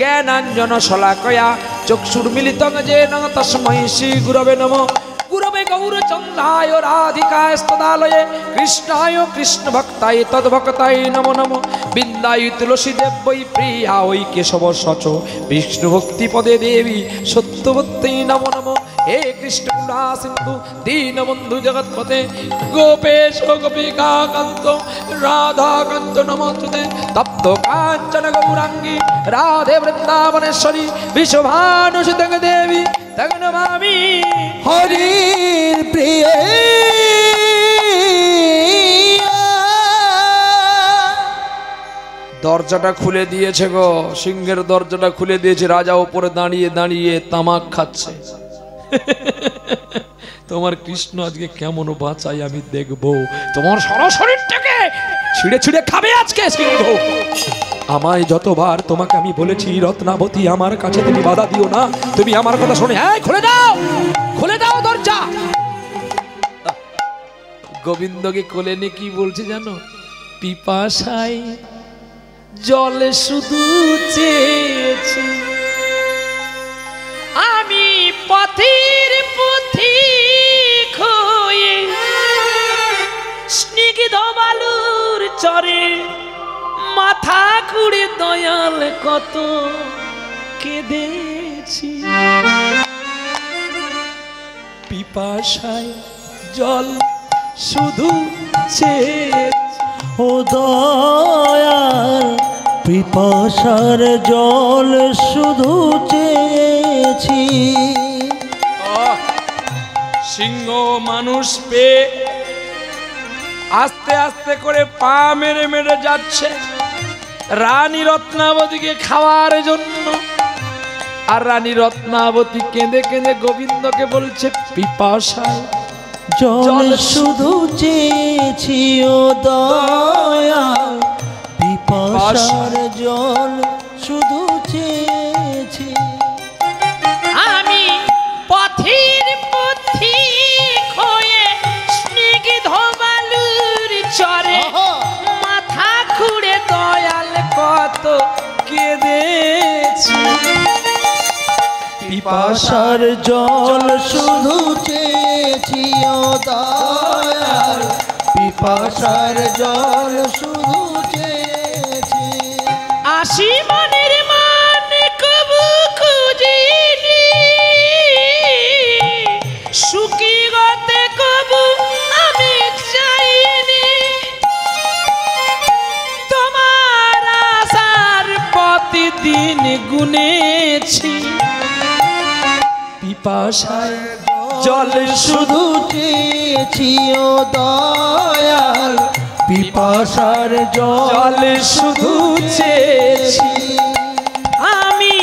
জ্ঞানাঞ্জন শলাকয়া চক্ষুর্মিলিতং যেন তস্मै শ্রী গুরবে নমঃ গুরবে গৌরচন্দ্রায় রাধিকায় স্তদালয়ে কৃষ্ণায় কৃষ্ণ ভক্তায় তদ্ভক্তায় নমো নমো বৃন্দায় তুলসী দেবৈ প্রিয়া ওই কেশব সচ বিষ্ণু ভক্তি পদে দেবী সত্যবত্যই নমো নমো হে কৃষ্ণ করুণা সিন্ধু দীনবন্ধু জগৎপতে গোপেশ গোপিকা কান্ত রাধা কান্ত নমস্তুতে তপ্ত কাঞ্চন গৌরাঙ্গী রাধে বৃন্দাবনেশ্বরী বিশ্বভানুসুতে দেবী তং নমামি হরির প্রিয় দরজাটা খুলে দিয়েছে গো, সিংহের দরজাটা খুলে দিয়েছে। রাজা উপরে দাঁড়িয়ে দাঁড়িয়ে তামাক খাচ্ছে। তোমার কৃষ্ণ আজকে কেমন বাঁচাই আমি দেখবো। তোমার সারা শরীরটাকে ছিঁড়ে ছিঁড়ে খাবে আজকে সিংহ। আমায় যতবার তোমাকে আমি বলেছি রত্নাবতী আমার কাছে তুমি বাধা দিও না, তুমি আমার কথা শুনে হ্যাঁ খুলে দাও দরজা। গোবিন্দকে কোলে নিয়ে কি বলছে জানো? পিপাসায় জলে শুধু চেয়েছি আমি পথের পথিক হয়ে স্নিগ্ধ বালুর চরে মাথা খুঁড়ে দয়াল কত কেঁদেছি। পিপাসায় জল শুধু চেয়েছি ও দয়াল পিপাসার জল শুধু চেয়েছি। সিংহ মানুষ পেয়ে আস্তে আস্তে করে পা মেরে মেরে যাচ্ছে রানী রত্নাবতীকে খাওয়ার জন্য। আর রানী রত্নাবতী কেঁদে কেঁদে গোবিন্দকে বলছে পিপাসায় জল শুধু চেয়েছি ও দয়াল পিপাসার জল শুধু চেয়েছি। আমি পথের পথিক হয়ে স্নিগ্ধ বালুর চরে মাথা খুঁড়ে দয়াল কত কেঁদেছি। পিপাসার জল শুধু চেয়েছি ও দয়াল পিপাসার জল শুধু চেয়েছি। আশি মনের মান কবু খুঁজিনি সুখী গতে কবু আমি চাইনি তোমার আশার প্রতিদিন গুনেছি। পিপাসায় জল শুধু চেয়েছি ও দয়াল পিপাসার জল শুধু চেয়েছি। আমি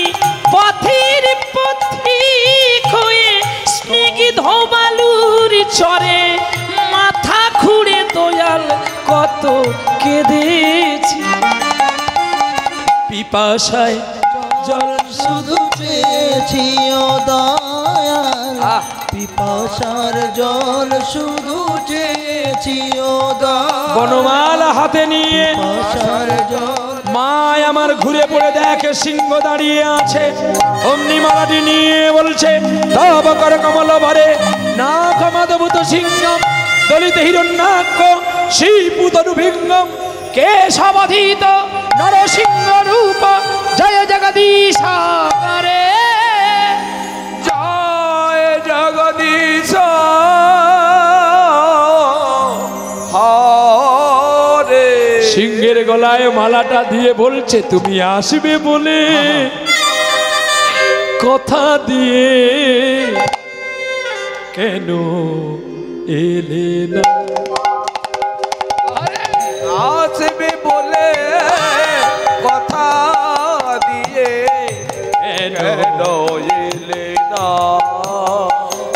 পথের পথিক হয়ে স্নিগ্ধ বালুর চরে মাথা খুঁড়ে দয়াল কত কেঁদেছি। পিপাসায় জল শুধু চেয়েছি ও দয়াল পিপাসার জল শুধু চেয়েছি ও দয়াল। বনমালা হাতে নিয়ে পিপাসার জল মায় আমার ঘুরে পড়ে দেখে সিংহ দাঁড়িয়ে আছে। অমনি মালাটি নিয়ে বলছে তব কর কমল ভরে না ক্ষমাদভূত সিংহম দলিত হিরণ্যাক্ষ শ্রীপুতনু ভিঙ্গম কেশবধিত নরসিংহ রূপ জয় জগদীশ করে জয় জগদীশ হরে। সিংহের গলায় মালাটা দিয়ে বলছে তুমি আসবে বলে কথা দিয়ে কেন এলে না? আসবে বলে কথা দিয়ে কেন এলে না?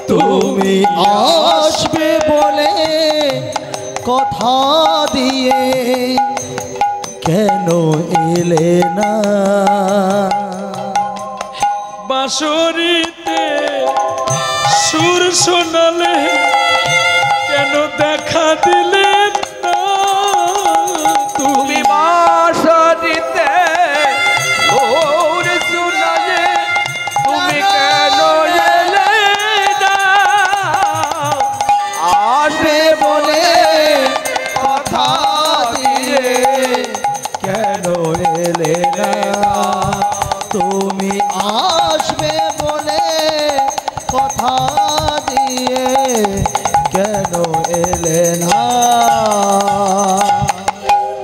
তুমি আসবে বলে কথা দিয়ে দিয়ে কেন এলে না? বাঁশরিতে সুর শোনালে কেন দেখা দিলে না? তুমি বাঁশরিতে সুর শোনালে তুমি কেন এলে না? আসবে বলে কথা দিয়ে কেন এলে না? তুমি আসবে বলে কথা দিয়ে কেন এলে না?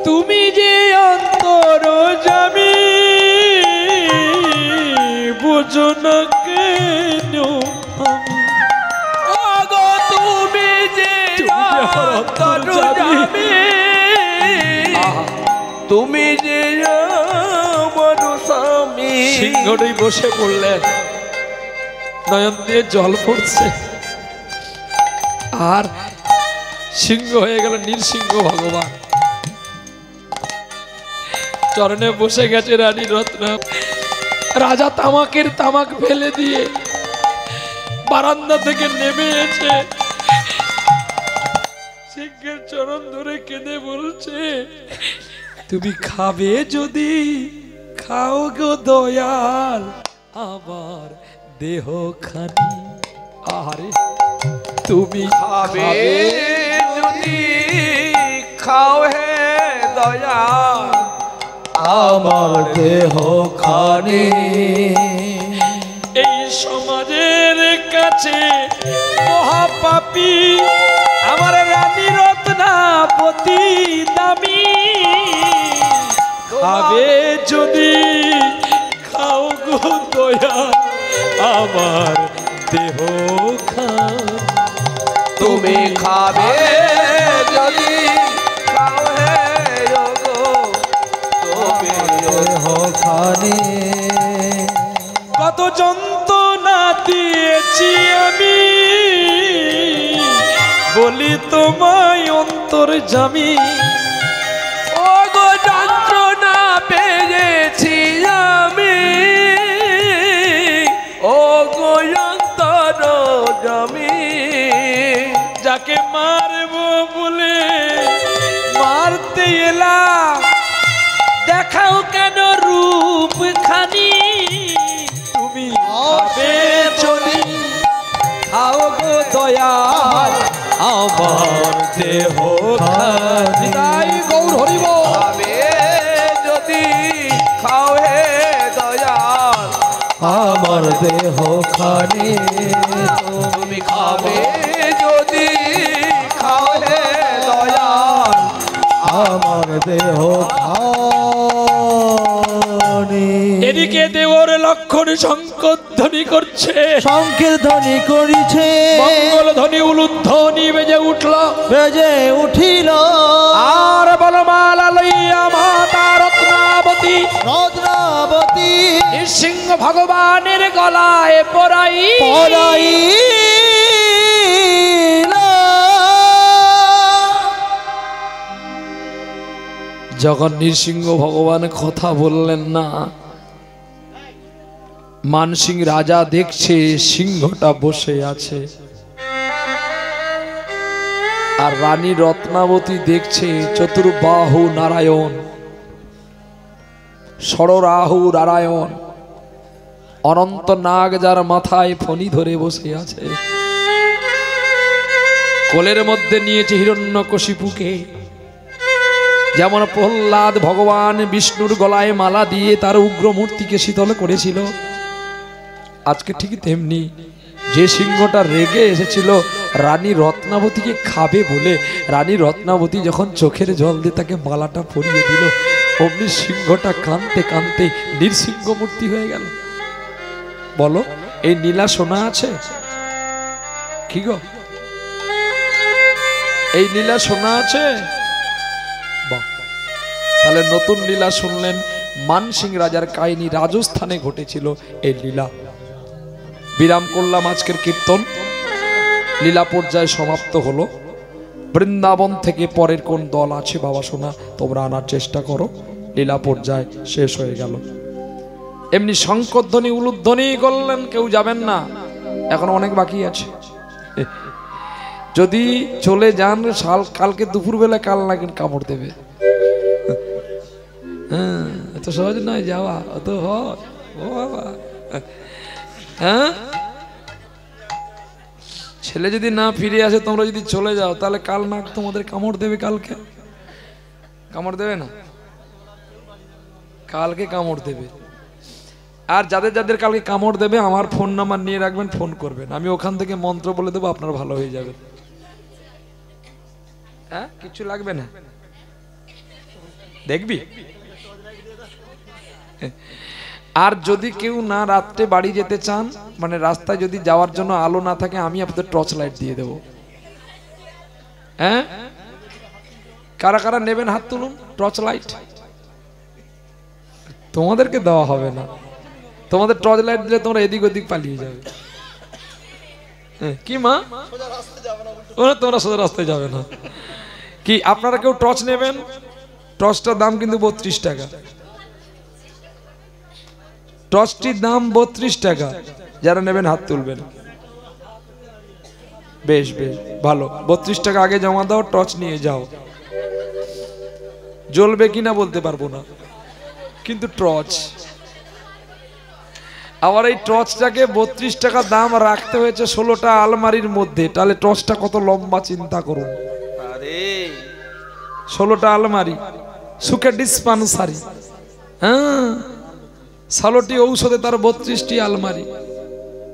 তুমি যে অন্তরজামী বুঝো না কেন আমি? ওগো তুমি যে অন্তর্যামী, তুমি যে আমার স্বামী। সিংহটাই বসে পড়লেন, নয়ন দিয়ে জল পড়ছে, আর সিংহ হয়ে গেল নৃসিংহ ভগবান। চরণে বসে গেছে রানী রত্না। রাজা তামাকের তামাক ফেলে দিয়ে বারান্দা থেকে নেমে এসে সিংহের চরণ ধরে কেঁদে বলছে, তুমি খাবে যদি খাও গো দয়াল আমার দেহ খানি। আরে তুমি খাবে যদি খাও হে দয়া আমার দেহ খানি। এই সমাজের কাছে মহাপাপী আমার রানী রত্নাবতী দামি। খাবে যদি খাও গো দয়া আমার দেহ খানি। তুমি খাবে যদি খাও হে ওগো তুমি দেহ খানি। কত যন্ত্রণা দিয়েছি আমি বলি তোমায় অন্তর্যামী। ওগো যন্ত্রণা পেয়েছি আমি, ওগো অন্তর্যামী। যাকে মারবো বলে মারতে এলাম, দেখাও কেন রূপ খানি। তুমি খাবে যদি খাও গো দয়াল আমার দেহ খানি। তাই গৌর হরিব খাবে যদি খাও হে দয়াল আমার দেহ খানি। তুমি খাবে যদি খাও হে দয়াল আমার দেহ খানি। এদিকে দেওর লক্ষণ শঙ্করধ্বনি করছে, শঙ্কের ধ্বনি করিছে, মঙ্গল ধ্বনি উলুধ্বনি বেজে উঠল, বেজে উঠিল। আর বলমালা লইয়া মাতা রত্নাবতী রত্নাবতী নৃসিংহ ভগবানের গলায় পরাই পরাইল। যখন নৃসিংহ ভগবান কথা বললেন না, মানসিং রাজা দেখছে সিংহটা বসে আছে, আর রানী রত্নাবতী দেখছে চতুর্বাহু নারায়ণ, ষড়রাহু নারায়ণ, অনন্ত নাগ যার মাথায় ফণি ধরে বসে আছে, কোলের মধ্যে নিয়েছে হিরণ্যকশিপুকে। যেমন প্রহ্লাদ ভগবান বিষ্ণুর গলায় মালা দিয়ে তার উগ্র মূর্তিকে শীতল করেছিল, আজকে ঠিক তেমনি যে সিংহটা রেগে এসেছিল রানী রত্নাবতীকে খাবে বলে, রানী রত্নাবতী যখন চোখের জল দিয়ে তাকে মালাটা পরিয়ে দিল, অমনি সিংহটা কাঁদতে কাঁদতে নৃসিংহ মূর্তি হয়ে গেল। বলো, এই নীলা সোনা আছে কি গো? এই লীলা শোনা আছে? বাহ, তাহলে নতুন লীলা শুনলেন। মানসিং রাজার কাহিনী রাজস্থানে ঘটেছিল এই লীলা। বিরাম করলাম আজকের কীর্তন, লীলা পর্যায়ে সমাপ্ত হলো। বৃন্দাবন থেকে পরের কোন দল আছে বাবা সোনা, তোমরা আনার চেষ্টা করো। লীলা পর্যায় শেষ হয়ে গেল। এমনি শঙ্করধ্বনি উলুধ্বনি করলেন, কেউ যাবেন না, এখন অনেক বাকি আছে। যদি চলে যান কালকে দুপুরবেলা কাল নাগিন কামড় দেবে। হ্যাঁ, এত সহজ নয় যাওয়া, অত হয় ও বাবা। হ্যাঁ, ছেলে যদি না ফিরে আসে, তোমরা যদি চলে যাও, তাহলে কাল নাগ তোমাদের কামড় দেবে। কালকে কামড় দেবে না, কালকে কামড় দেবে। আর যাদের যাদের কালকে কামড় দেবে, আমার ফোন নাম্বার নিয়ে রাখবেন, ফোন করবেন, আমি ওখান থেকে মন্ত্র বলে দেবো, আপনার ভালো হয়ে যাবে। হ্যাঁ, কিছু লাগবে না, দেখবি। আর যদি কেউ না রাত্রে বাড়ি যেতে চান, মানে রাস্তায় যদি যাওয়ার জন্য আলো না থাকে, আমি আপনাদের টর্চ লাইট দিয়ে দেবো। হ্যাঁ, কারা কারা নেবেন হাত তুলুন। টর্চ লাইট তোমাদেরকে দেওয়া হবে না, তোমাদের টর্চ লাইট দিলে তোমরা এদিক ওদিক পালিয়ে যাবে। কি মা, তোমরা সোজা রাস্তায় যাবে না কি? আপনারা কেউ টর্চ নেবেন? টর্চটার দাম কিন্তু 32 টাকা। টর্চটির দাম 32 টাকা। যারা নেবেন হাত তুলবেন। বেশ বেশ ভালো, 32 টাকা আগে জমা দাও, টর্চ নিয়ে যাও। জ্বলবে কিনা বলতে পারবো না, কিন্তু টর্চ। আবার এই টর্চটাকে 32 টাকা দাম রাখতে হয়েছে 16টা আলমারির মধ্যে। তাহলে টর্চটা কত লম্বা চিন্তা করুন। 16টা আলমারি, সুখে ডিসপেন্সারি, হ্যাঁ, 16টি ঔষধে তার 32টি আলমারি।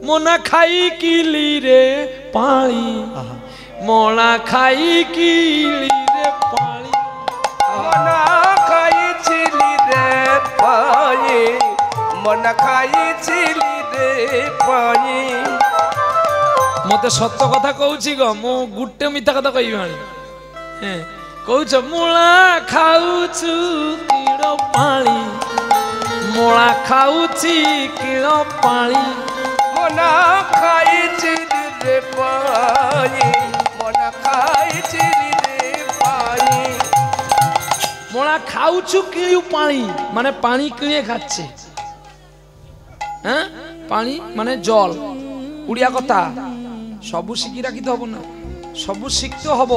মোনা খাই কিলি রে পানি, মোনা খাই কিলি রে পানি, মনা খাইছিলি রে পায়ে, মনা খাইছিলি রে পায়ে। মতে সত্য কথা কହୁছি গো, মু গুটে মিথ্যা কথা কইবি আনি। হ্যাঁ, কହୁছ মূলা খাউছু কিড় পানি, মূলা খাউছি কিড় পানি, মনা খাইছিলি রে পায়ে, মনা খাইছিলি রে পায়ে। মূলা খাউছু কিড়ু পানি মানে পানি কিনে খাচ্ছে। হ্যাঁ, পানি মানে জল, উড়িয়া কথা। সবু শিখি রাখিতে হব না, সবু শিখতে হব।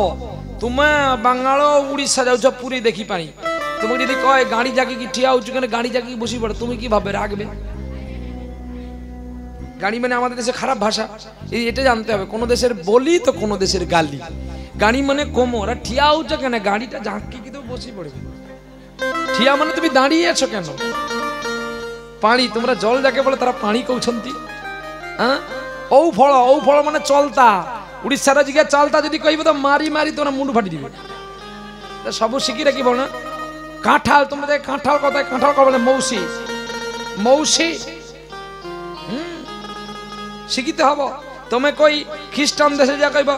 তুমি বাঙাল উড়িষ্যা যাচ্ছ, পুরী দেখি পানি। তুমি যদি কয় গাড়ি জাগি কি ঠিয়া উঁচু, কেন গাড়ি জাগি বসি পড়ে, তুমি কি ভাবে রাখবে? গাড়ি মানে আমাদের দেশে খারাপ ভাষা, এটা জানতে হবে। কোন দেশের বলি তো কোন দেশের গালি। গাড়ি মানে কোমর, আর ঠিয়া উঁচু কেন? গাড়িটা জাঁকি কি তো বসি পড়বে। ঠিয়া মানে তুমি দাঁড়িয়ে আছো কেন? পানি, তোমরা জল যাকে বলে তারা পানি কৌছন্তি। হ্যাঁ, ঔ ফল মানে চলতা। উড়িষ্যার জিগা চালতা যদি কইব তো মারি মারি তোমরা মুন্ডু ফাটি দিবে। সবু শিখি রাখিব না। কাঁঠাল, তোমরা কাঁঠাল কথায় কাঁঠাল কবে বলে? মৌসি, মৌসি। শিখিতে হব। তুমি কই খ্রিস্টান দেশে যা কইব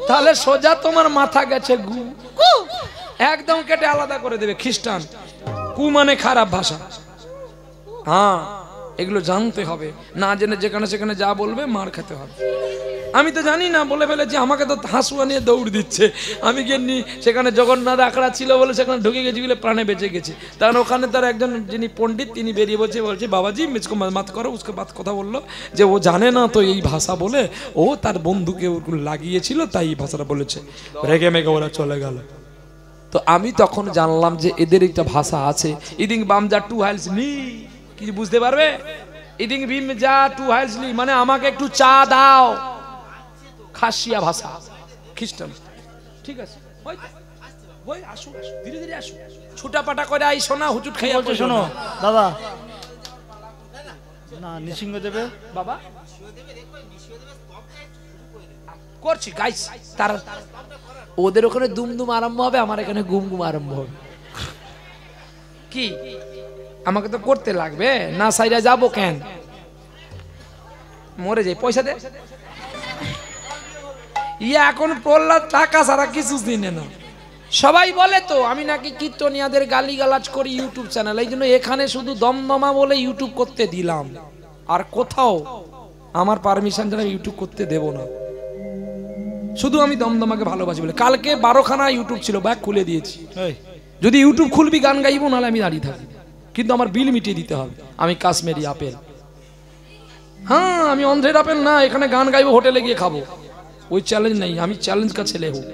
তাহলে সোজা তোমার মাথা গেছে গু, একদম কেটে আলাদা করে দেবে। খ্রিস্টান কু মানে খারাপ ভাষা। হ্যাঁ, এগুলো জানতে হবে, না জেনে যেখানে সেখানে যা বলবে মার খেতে হবে। আমি তো জানি না, বলে ফেলেছি, আমাকে তো হাসুয়া নিয়ে দৌড় দিচ্ছে। আমি গিয়ে সেখানে জগন্নাথ আখড়া ছিল বলে সেখানে ঢুকে গেছি বলে প্রাণে বেঁচে গেছে। কারণ ওখানে তার একজন যিনি পণ্ডিত, তিনি বেরিয়ে বলছে বাবাজি মুঝকো মত করো। উসকে বাত কথা বললো যে ও জানে না তো এই ভাষা বলে, ও তার বন্ধুকে লাগিয়েছিল তাই এই ভাষাটা বলেছে। রেগে মেগে ওরা চলে গেল। তো আমি তখন জানলাম যে এদের একটা ভাষা আছে। ইদিং বাম যা টু হাইলস নি, কি বুঝতে পারবে? ইদিং বিম যা টু হাইলস নি মানে আমাকে একটু চা দাও। খাসিয়া ভাষা, খ্রিস্টান। ঠিক আছে, ওই আসো, ধীরে ধীরে আসো, ছুটাপাটা করে আইসো না, হুচুট খাইয়া বলছো। শোনো দাদা, না নৃসিংহ দেবে বাবা করছি গাইস। তার ওদের ওখানে দুমদুম আরম্ভ হবে, আমার এখানে গুম গুম আরম্ভ হবে। কি আমাকে তো করতে লাগবে না, সাইরা যাবো কেন? মরে যাই, পয়সা দে। ইয়া এখন প্রহ্লাদ টাকা ছাড়া কিছু দিনে না। সবাই বলে তো আমি নাকি কীর্তনিয়াদের গালিগালাজ করি ইউটিউব চ্যানেল, এই জন্য এখানে শুধু দমদমা বলে ইউটিউব করতে দিলাম। আর কোথাও আমার পারমিশন ছাড়া ইউটিউব করতে দেব না। শুধু আমি দমদমাকে ভালোবাসি বলে। কালকে 12খানা ইউটিউব ছিল, ব্যাগ খুলে দিয়েছি। যদি ইউটিউব খুলবি গান গাইবো, নাহলে আমি দাঁড়িয়ে থাকি, কিন্তু আমার বিল মিটিয়ে দিতে হবে। আমি কাশ্মীরি আপেল, হ্যাঁ আমি অন্ধ্রের আপেল না, এখানে গান গাইবো, হোটেলে গিয়ে খাবো, ওই চ্যালেঞ্জ নেই। আমি চ্যালেঞ্জ কা ছেলে হোক।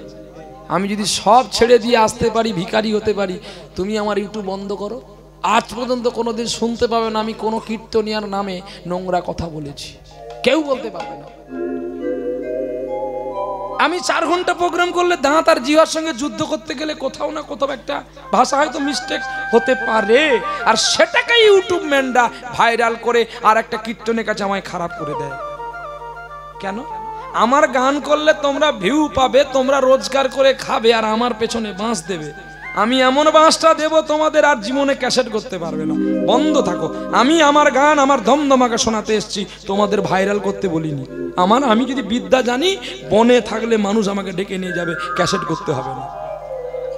আমি যদি সব ছেড়ে দিয়ে আসতে পারি, ভিখারি হতে পারি, তুমি আমার ইউটিউব বন্ধ করো। আজ পর্যন্ত কোনোদিন শুনতে পাবে না আমি কোনো কীর্তনিয়ার নামে নোংরা কথা বলেছি, কেউ বলতে পারবে না। আমি 4 ঘন্টা প্রোগ্রাম করলে দাঁত আর জিহার সঙ্গে যুদ্ধ করতে গেলে কোথাও না কোথাও একটা ভাষা হয়তো মিস্টেক হতে পারে, আর সেটাকে ইউটিউব ম্যানরা ভাইরাল করে আর একটা কীর্তনের কাছে আমায় খারাপ করে দেয়। কেন? আমার গান করলে তোমরা ভিউ পাবে, তোমরা রোজগার করে খাবে, আর আমার পেছনে বাঁশ দেবে। আমি এমন বাঁশটা দেব তোমাদের আর জীবনে ক্যাসেট করতে পারবে না। বন্ধ থাকো। আমি আমার গান আমার দমদমাকে শোনাতে এসেছি, তোমাদের ভাইরাল করতে বলিনি। আমি যদি বিদ্যা জানি, বনে থাকলে মানুষ আমাকে ডেকে নিয়ে যাবে, ক্যাসেট করতে হবে না।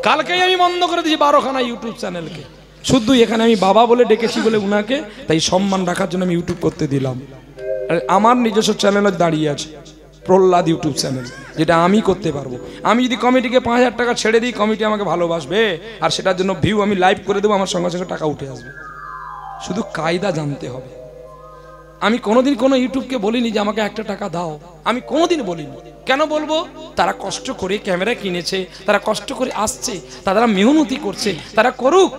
কালকেই আমি বন্ধ করে দিয়েছি 12খানা ইউটিউব চ্যানেলকে, শুধু এখানে আমি বাবা বলে ডেকেছি বলে উনাকে, তাই সম্মান রাখার জন্য আমি ইউটিউব করতে দিলাম। আমার নিজস্ব চ্যানেলে দাঁড়িয়ে আছে প্রহ্লাদ ইউটিউব চ্যানেল, যেটা আমি করতে পারবো। আমি যদি কমিটিকে 5000 টাকা ছেড়ে দিই, কমিটি আমাকে ভালোবাসবে, আর সেটার জন্য ভিউ আমি লাইভ করে দেবো, আমার সঙ্গে সঙ্গে টাকা উঠে আসবে। শুধু কায়দা জানতে হবে। আমি কোনোদিন কোনো ইউটিউবকে বলিনি যে আমাকে 1 টাকা দাও, আমি কোনোদিন বলিনি। কেন বলবো? তারা কষ্ট করে ক্যামেরা কিনেছে, তারা কষ্ট করে আসছে, তারা মেহনতি করছে, তারা করুক,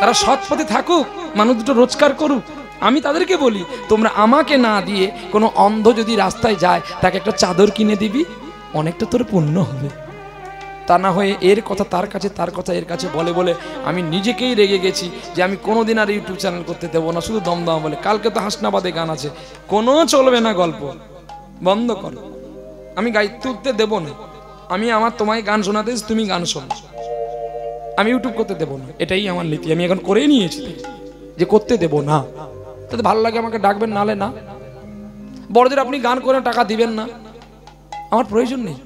তারা সৎ পথে থাকুক, মানুষ দুটো রোজগার করুক। আমি তাদেরকে বলি, তোমরা আমাকে না দিয়ে কোনো অন্ধ যদি রাস্তায় যায়, তাকে একটা চাদর কিনে দিবি, অনেকটা তোর পুণ্য হবে। তা না হয়ে এর কথা তার কাছে, তার কথা এর কাছে বলে বলে আমি নিজেকেই রেগে গেছি যে আমি কোনোদিন আর ইউটিউব চ্যানেল করতে দেবো না, শুধু দমদমা বলে। কালকে তো হাসনাবাদে গান আছে, কোনো চলবে না, গল্প বন্ধ করো। আমি গাইতে উঠতে দেবো না। আমি তোমায় গান শোনাতে, তুমি গান শোনো, আমি ইউটিউব করতে দেবো না। এটাই আমার নীতি, আমি এখন করে নিয়েছি যে করতে দেবো না। তাতে ভালো লাগে আমাকে ডাকবেন, নালে না। বড়দের আপনি গান করে টাকা দিবেন না, আমার প্রয়োজন নেই।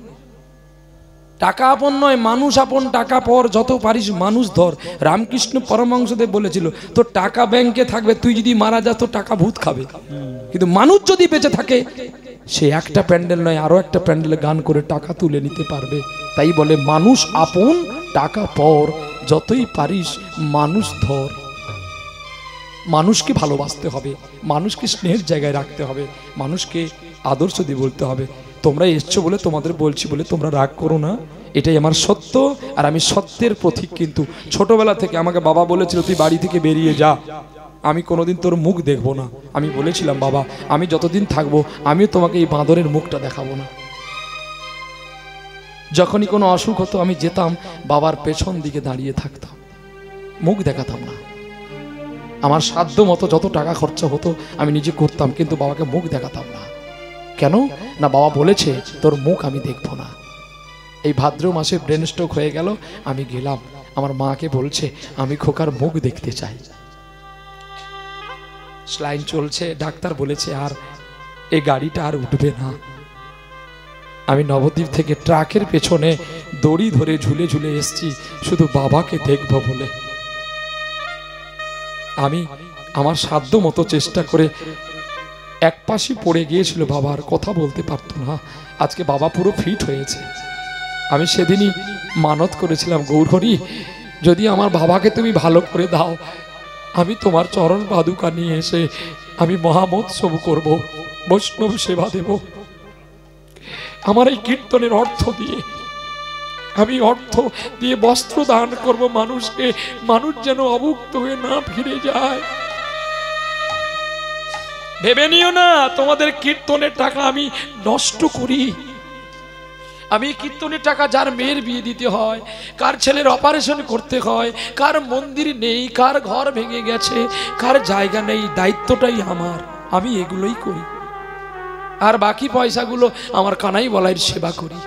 টাকা আপন নয়, মানুষ আপন। টাকা পর, যত পারিস মানুষ ধর। রামকৃষ্ণ পরমহংসদেব বলেছিল, তোর টাকা ব্যাংকে থাকবে, তুই যদি মারা যা তো টাকা ভূত খাবে, কিন্তু মানুষ যদি বেঁচে থাকে, সে একটা প্যান্ডেল নয় আরো একটা প্যান্ডেলে গান করে টাকা তুলে নিতে পারবে। তাই বলে মানুষ আপন, টাকা পর, যতই পারিস মানুষ ধর। মানুষকে ভালোবাসতে হবে, মানুষকে স্নেহের জায়গায় রাখতে হবে, মানুষকে আদর্শ দিয়ে বলতে হবে। তোমরা এসছো বলে, তোমাদের বলছি বলে তোমরা রাগ করো না, এটাই আমার সত্য, আর আমি সত্যের প্রতীক। কিন্তু ছোটবেলা থেকে আমাকে বাবা বলেছিল, তুই বাড়ি থেকে বেরিয়ে যা, আমি কোনোদিন তোর মুখ দেখবো না। আমি বলেছিলাম, বাবা আমি যতদিন থাকবো আমিও তোমাকে এই বাঁদরের মুখটা দেখাবো না। যখনই কোনো অসুখ হতো আমি যেতাম বাবার পেছন দিকে দাঁড়িয়ে থাকতাম, মুখ দেখাতাম না। আমার সাধ্য মতো যত টাকা খরচা হতো আমি নিজে করতাম, কিন্তু বাবাকে মুখ দেখাতাম না। কেন না? বাবা বলেছে তোর মুখ আমি দেখবো না। এই ভাদ্র মাসে ব্রেন স্ট্রোক হয়ে গেল, আমি গেলাম, আমার মাকে বলছে আমি খোকার মুখ দেখতে চাই। স্লাইন চলছে, ডাক্তার বলেছে আর এই গাড়িটা আর উঠবে না। আমি নবদ্বীপ থেকে ট্রাকের পেছনে দড়ি ধরে ঝুলে ঝুলে এসছি শুধু বাবাকে দেখবো বলে। আমি আমার সাধ্য মতো চেষ্টা করে, এক পাশে পড়ে গিয়েছিল, বাবার কথা বলতে পারতো না। আজকে বাবা পুরো ফিট হয়েছে। আমি সেদিনই মানত করেছিলাম, গৌরহরি যদি আমার বাবাকে তুমি ভালো করে দাও, আমি তোমার চরণ পাদুকা নিয়ে এসে আমি মহামোৎসব করব, বৈষ্ণব সেবা দেব। আমার এই কীর্তনের অর্থ দিয়ে, আমি অর্থ দিয়ে বস্ত্র দান করব মানুষকে, মানুষ যেন অভুক্ত হয়ে না ফিরে যায়। ভেবে নিও না তোমাদের কীর্তনের টাকা আমি নষ্ট করি। আমি কীর্তনের টাকা, যার মেয়ের বিয়ে দিতে হয়, কার ছেলের অপারেশন করতে হয়, কার মন্দির নেই, কার ঘর ভেঙে গেছে, কার জায়গা নেই, দায়িত্বটাই আমার, আমি এগুলোই করি। আর বাকি পয়সাগুলো আমার কানাই বলাইয়ের সেবা করি।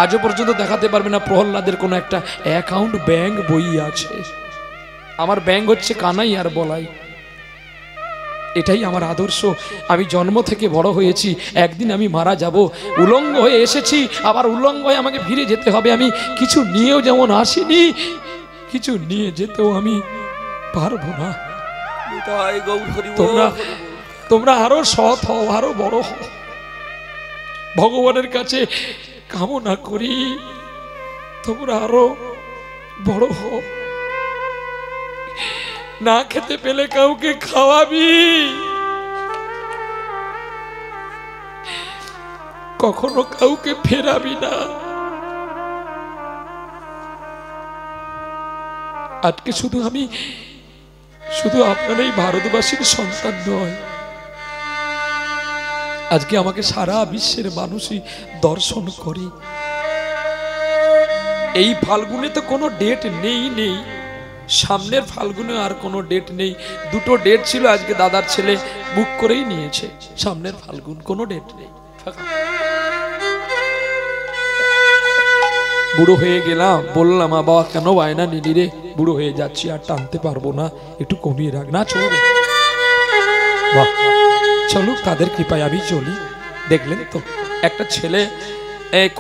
আজও পর্যন্ত দেখাতে পারবে না প্রহ্লাদের কোনো একটা অ্যাকাউন্ট ব্যাংক বই আছে। আমার ব্যাংক হচ্ছে কানাই আর বলাই। এটাই আমার আদর্শ। আমি জন্ম থেকে বড় হয়েছি, একদিন আমি মারা যাব। উলঙ্গ হয়ে এসেছি, আবার উলঙ্গ হয়ে আমাকে ফিরে যেতে হবে। আমি কিছু নিয়েও যেমন আসিনি, কিছু নিয়ে যেতেও আমি পারবো না। তোমরা আরো সৎ হও, আরো বড় হও। ভগবানের কাছে কামনা করি তোমরা আরো বড় হও, না খেতে পেলে কাউকে খাওয়াবি, কখনো কাউকে ফেরাবি না। আজকে শুধু আমি শুধু আপনার এই ভারতবাসীর সন্তান নয়, আজকে আমাকে সারা বিশ্বের মানুষই দর্শন করে। এই ফাল্গুনে তো কোনো ডেট নেই, সামনের ফাল্গুনে আর কোনো ডেট নেই। দুটো ডেট ছিল, আজকে দাদার ছেলে বুক করেই নিয়েছে, সামনের ফাল্গুন কোনো ডেট নেই। বুড়ো হয়ে গেলাম, বললাম বাবা কেন বায়না নিলি রে, বুড়ো হয়ে যাচ্ছি আর টানতে পারবো না, একটু কমিয়ে রাখ। না চলবে, বাহ চলুক, তাদের কৃপায় আমি চলি। দেখলেন তো একটা ছেলে,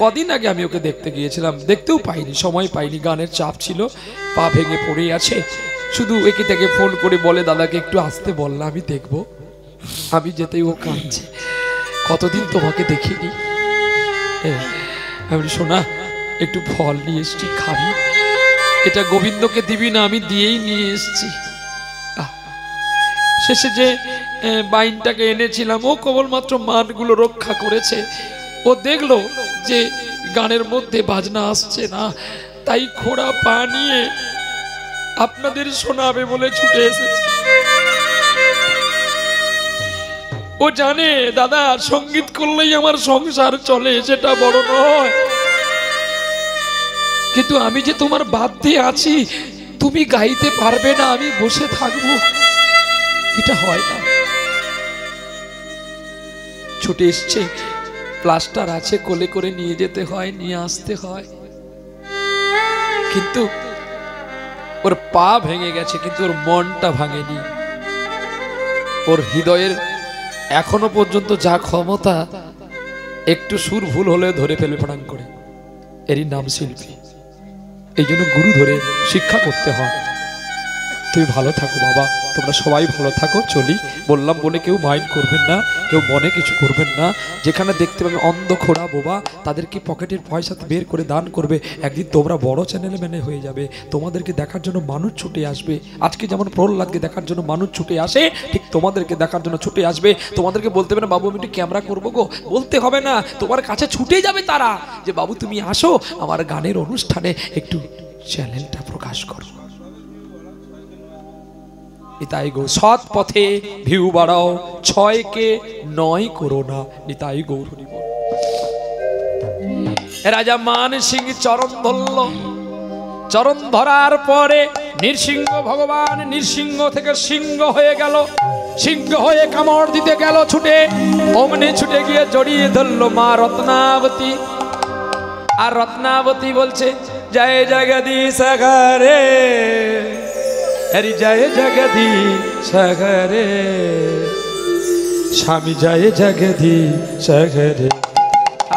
কদিন আগে আমি ওকে দেখতে গিয়েছিলাম, দেখতেও পাইনি, সময় পাইনি, গানের চাপ ছিল, পা ভেঙে পড়ে আছে। শুধু একে থেকে ফোন করে বলে দাদাকে একটু আসতে বললাম, আমি দেখবো। আমি যেতেই ও কাঁদছে, কতদিন তোমাকে দেখিনি। আমি শোনা একটু ফল নিয়ে এসছি, খাবি? এটা গোবিন্দকে দিবি না, আমি দিয়েই নিয়ে এসছি। শেষে যে বাইনটাকে এনেছিলাম ও কেবলমাত্র মানগুলো রক্ষা করেছে। ও দেখলো যে গানের মধ্যে বাজনা আসছে না, তাই খোড়া পা নিয়ে আপনাদের শোনাবে বলে ছুটে এসেছে। ও জানে দাদা সঙ্গীত করলেই আমার সংসার চলে, সেটা বড় নয়, কিন্তু আমি যে তোমার বাধ্যে আছি, তুমি গাইতে পারবে না, আমি বসে থাকবো, এটা হয় না। ছুটে এসছে, প্লাস্টার আছে, কোলে করে নিয়ে যেতে হয়, নিয়ে আসতে হয়, কিন্তু ওর পা ভেঙে গেছে, কিন্তু ওর মনটা ভাঙেনি। ওর হৃদয়ের এখনো পর্যন্ত যা ক্ষমতা, একটু সুর ভুল হলে ধরে ফেলে প্রণাম করে, এরই নাম শিল্পী। এই জন্য গুরু ধরে শিক্ষা করতে হয়। তুমি ভালো থাকো বাবা, তোমরা সবাই ভালো থাকো, চলি। বললাম বলে কেউ মাইন্ড করবেন না, কেউ মনে কিছু করবেন না। যেখানে দেখতে পাবে অন্ধ খোড়া বোবা, তাদেরকে পকেটের পয়সা বের করে দান করবে। একদিন তোমরা বড় চ্যানেলে ম্যানে হয়ে যাবে, তোমাদেরকে দেখার জন্য মানুষ ছুটে আসবে। আজকে যেমন প্রহ্লাদকে দেখার জন্য মানুষ ছুটে আসে, ঠিক তোমাদেরকে দেখার জন্য ছুটে আসবে। তোমাদেরকে বলতে হবে না বাবু আমি একটু ক্যামেরা করবো গো, বলতে হবে না, তোমার কাছে ছুটে যাবে তারা, যে বাবু তুমি আসো আমার গানের অনুষ্ঠানে একটু চ্যানেলটা প্রকাশ করো। নিতাই গো সৎ পথে ভিউ বাড়াও, 6কে 9 করো না। নিতাই গৌর হরি বল। রাজা মান সিং চরণ ধরল, চরণ ধরার পরে নৃসিংহ ভগবান নৃসিংহ থেকে সিংহ হয়ে গেল, সিংহ হয়ে কামড় দিতে গেল ছুটে, অমনি ছুটে গিয়ে জড়িয়ে ধরল মা রত্নাবতী। আর রত্নাবতী বলছে জয় জগদীশ হরে, হরি জয় জগদীশ হরে, স্বামী জয় জগদীশ হরে।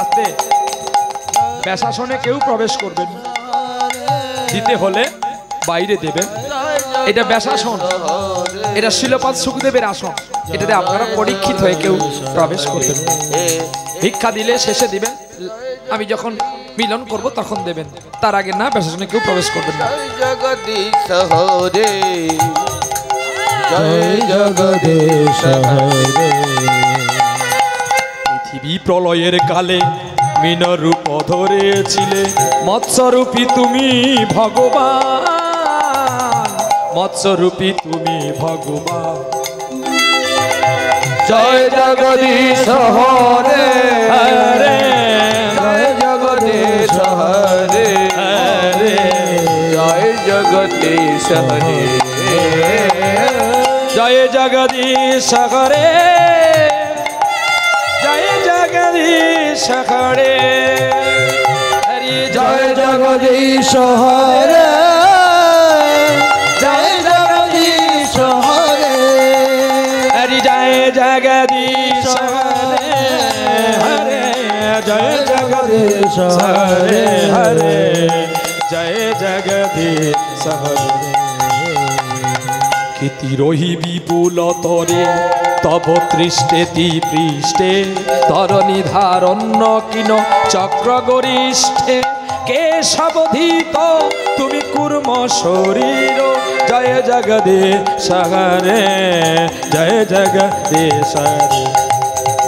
আস্তে, বেশাসনে কেউ প্রবেশ করবেন, দিতে হলে বাইরে দেবেন। এটা বেশাসন, এটা শিলপাদ সুখদেবের আসন, এটাতে আপনারা পরীক্ষিত হয়ে কেউ প্রবেশ করবেন। ভিক্ষা দিলে শেষে দিবেন, আমি যখন মিলন করব তখন দেবেন, তার আগে না, বেশাসনে কেউ প্রবেশ করবেন না। জগদীশ হরে, জয় জগদীশ হরে। পৃথিবী প্রলয়ের কালে মীন রূপ ধরেছিলে, মৎস্যরূপী তুমি ভগবান, মৎস্যরূপী তুমি ভগবান। জয় জগদীশ হরে, হরে জয় জগদীশ হরে, হরে জয় জগদীশ হরে, জয় জগদীশ হরে, জয় জগদীশ হরে, হরি জয় জগদীশ হরে, জয় জগদীশ হরে, হরি জয় জগদীশ হরে, হরে জয় জগদীশ হরে, হরে জয় জগদীশ হরে। লিখিতি রহি বিপুল তরে তব তৃষ্টেতি পৃষ্ঠে তরণী ধারণ্য কিন চক্র গরিষ্ঠে কেশবধিত তুমি কুর্ম শরীর জয় জগদীশ হরে জয় জগদীশ হরে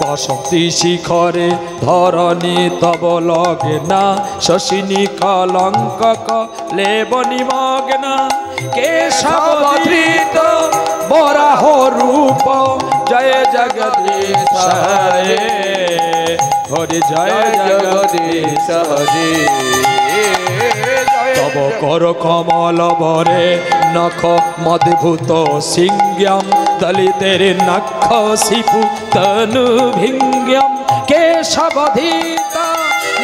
বসন্তি শিখরে ধরণী তব লগনা শশিনী কলঙ্ক লেবনি মগ্না কেশবধৃত বরাহ রূপ জয় জগদীশ হরে হরি জয় জগদীশ হরে তব কর কমল বরে নখ মদ্ভুত সিংহ্যম দলিতের নখ শিপু তনু ভিঙ্গ্যম কেশবধিত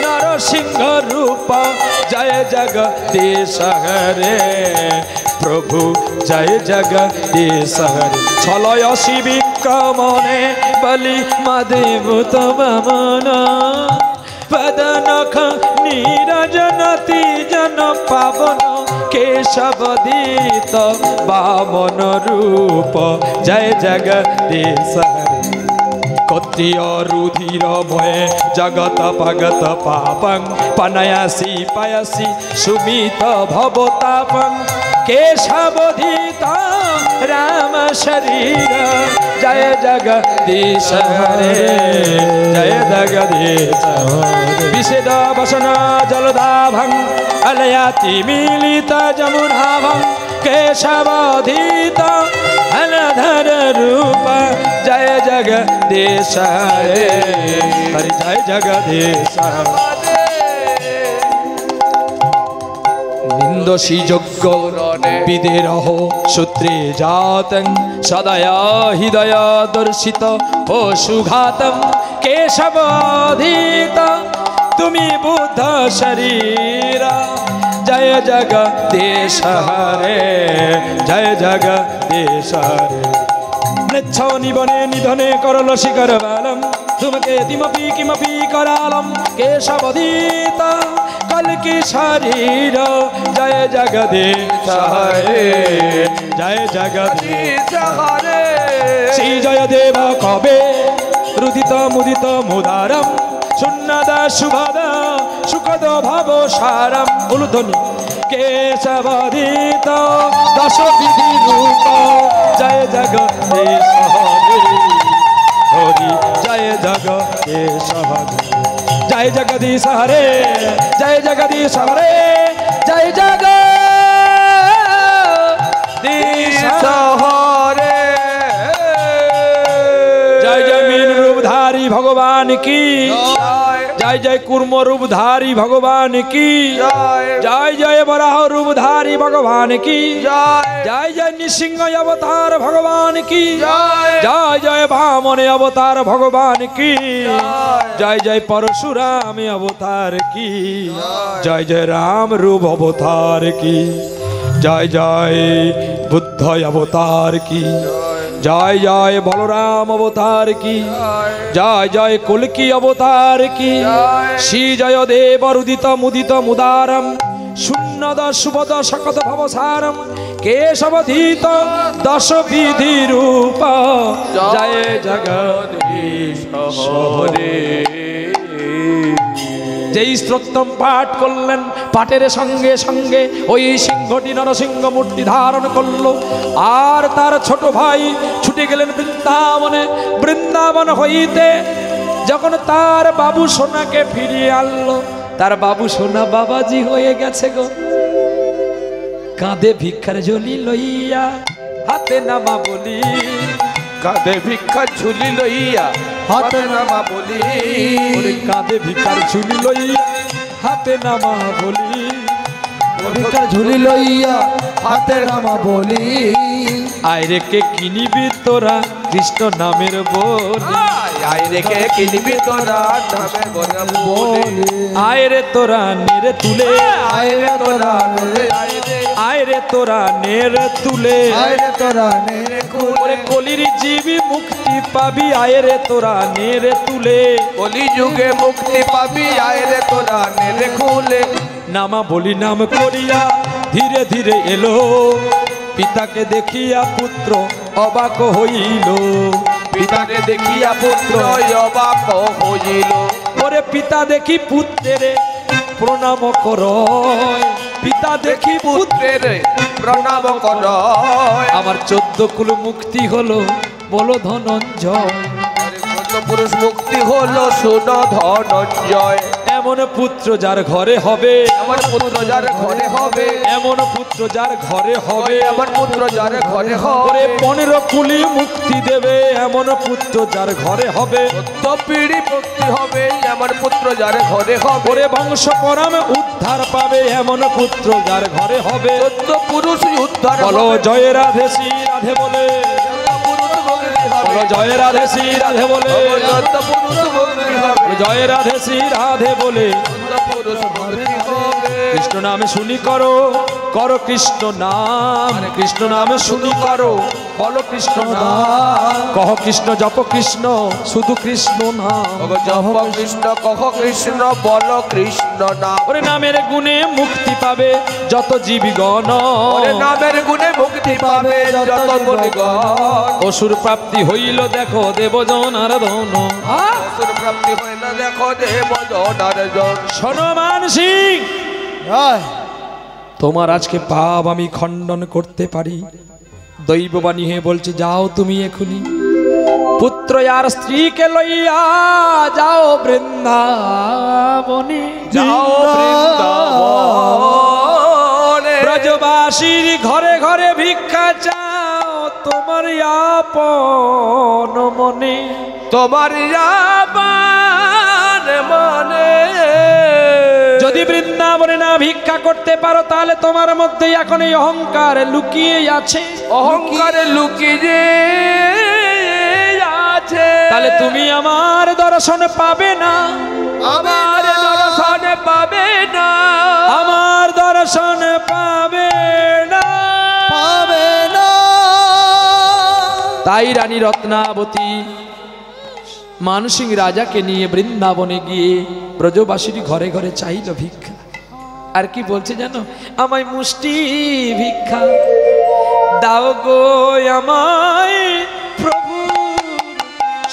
নরসিংহ রূপ জয় জগদীশ হরে প্রভু জয় জগদীশ হরে ছলয় শিবিক্রমণে বলি মদেভূত বামন পদনখ নীরজনতি জন পাবন কেশবধিত বামন রূপ জয় জগদীশ হরে কত্রিয় রুধির ভয়ে জগত ভগত পাপং পনয়াসি পয়সি সুমিত ভবতাপং কেশবধিত রাম শরীর জয় জগদীশ হরে জয় জগদীশ বিশেদ বসন জলদাভং अलयाति मिलित जमुनाभं केशवधित हलधर रूप जय जगदीश हरे हरि जय जगदीश निंदसी यज्ञ विदेरह सूत्रे जातं सदया हृदय दर्शित पशुघातं केशवधित तुमी बुद्ध शरीर जय जगदीश हरे जय जगदीश हरे नेच्छ निबने निधने करल शिखर बालम तुमके दिमपि किमपि करालम केशवधित कल्कि शरीर जय जगदीश हरे जय जगदीश हरे श्री जय देव कवे रुदित मुदित मुदारम सुन्नद शुभद सुखद भव सारम उलुध्वनि केशवधित दश विधि रूप जय जगदीश हरे हरि जय जगदीश हरे जय जगदीश हरे जय जगदीश हरे जय जगदीश हरे जय जय मीन रूपधारी भगवान की जय जय कूर्म रूपधारी भगवान की जय जय वराह रूपधारी भगवान की जय जय नृसिंह अवतार भगवान की जय जय वामन अवतार भगवान की जय जय परशुराम अवतार की जय जय राम रूप अवतार की जय जय बुद्ध अवतार की जय जय बलराम अवतार की जय जय कल्कि अवतार की श्री जय देव रुदित मुदित मुदारम शून्यद शुभद शकत भवसारम केशवधित दश विधि रूप जय जगदीश हरे যেই স্তোত্রম পাঠ করলেন পাঠের সঙ্গে সঙ্গে ওই সিংহটি নরসিংহ মূর্তি ধারণ করলো আর তার ছোট ভাই ছুটে গেলেন বৃন্দাবনে বৃন্দাবন হইতে যখন তার বাবু সোনাকে ফিরিয়ে আনলো তার বাবু সোনা বাবাজি হয়ে গেছে গো কাঁধে ভিক্ষার ঝুলি লইয়া হাতে নামা বলি কাঁধে ভিক্ষার ঝুলি লইয়া হাতে নামা বলি কাঁধে ভিক্ষার ঝুলি লইয়া হাতে নামা বলি ভিক্ষার ঝুলি লইয়া হাতে নামা বলি আইরে কে কিনিবি তোরা কৃষ্ণ নামের বলি আইরে কে কিনিবি তোরা নামের বলি আইরে তোরা নেরে তুলে আইরে তোরা আইরে তোরা নেরে তুলে আইরে তোরা নেরে ওরে কলির জীবী মুক্তি পাবি আইরে তোরা নেরে তুলে কলি যুগে মুক্তি পাবি আইরে তোরা নেরে খুলে নামা বলি নাম করিয়া ধীরে ধীরে এলো পিতাকে দেখিয়া পুত্র অবাক হইল। পিতাকে দেখিয়া পুত্র অবাক হইল। ওরে পিতা দেখি পুত্রের প্রণাম করয়, পিতা দেখি পুত্রের প্রণাম কর। আমার 14 কুল মুক্তি হলো, বলো ধনঞ্জয়। পুরুষ মুক্তি হলো, শোনো ধনঞ্জয়। এমন পুত্র যার ঘরে হবে, এমন পুত্র যার ঘরে হবে, এমন পুত্র যার ঘরে হবে, এমন পুত্র যার ঘরে হবে। ওরে 15 কুলি মুক্তি দেবে, এমন পুত্র যার ঘরে হবে। 14 পিঢ়ি মুক্তি হবে, এমন পুত্র যার ঘরে হবে। ওরে বংশ পরামে উদ্ধার পাবে, এমন পুত্র যার ঘরে হবে। 14 পুরুষ উদ্ধার বলো হবে। জয় রাধে শ্রী রাধে বলে, বলো জয় রাধে শ্রী রাধে বলে, জয় রাধে শ্রী রাধে বলে। কৃষ্ণ নামে শুনি করো, করো কৃষ্ণ নাম, কৃষ্ণ নামে শুনি করো, বলো কৃষ্ণ নাম। কহ কৃষ্ণ জপ কৃষ্ণ, শুধু কৃষ্ণ নাম। জপ কৃষ্ণ, কহ কৃষ্ণ, বল কৃষ্ণ নাম। ওরে নামের গুণে মুক্তি পাবে যত জীবগণ, ওরে নামের গুণে মুক্তি পাবে যত মুনিগণ। অসুর প্রাপ্তি হইল দেখো দেবজন আর ধন। অসুর প্রাপ্তি হইল দেখো দেবজন আর জন। শোনো মানসিং, তোমার আজকে পাপ আমি খণ্ডন করতে পারি। দৈববাণী হয়ে বলছে যাও তুমি এখুনি পুত্র আর স্ত্রীকে লইয়া যাও বৃন্দাবনে, যাও বৃন্দাবনে। ব্রজবাসীর ঘরে ঘরে ভিক্ষা চাও তোমার আপন মনে, তোমার আপন মনে। যদি বৃন্দাবনে না ভিক্ষা করতে পারো তাহলে তোমার মধ্যে এখন এই অহংকার লুকিয়ে আছে, অহংকারে লুকিয়ে আছে। তাহলে তুমি আমার দর্শন পাবে না, আমার দর্শন পাবে না, আমার দর্শন পাবে না, পাবে না। তাই রানী রত্নাবতী মানসিং রাজাকে নিয়ে বৃন্দাবনে গিয়ে ব্রজবাসীর ঘরে ঘরে চাইল ভিক্ষা। আর কি বলছে জানো, আমায় মুষ্টি ভিক্ষা দাও গো, আমায় প্রভু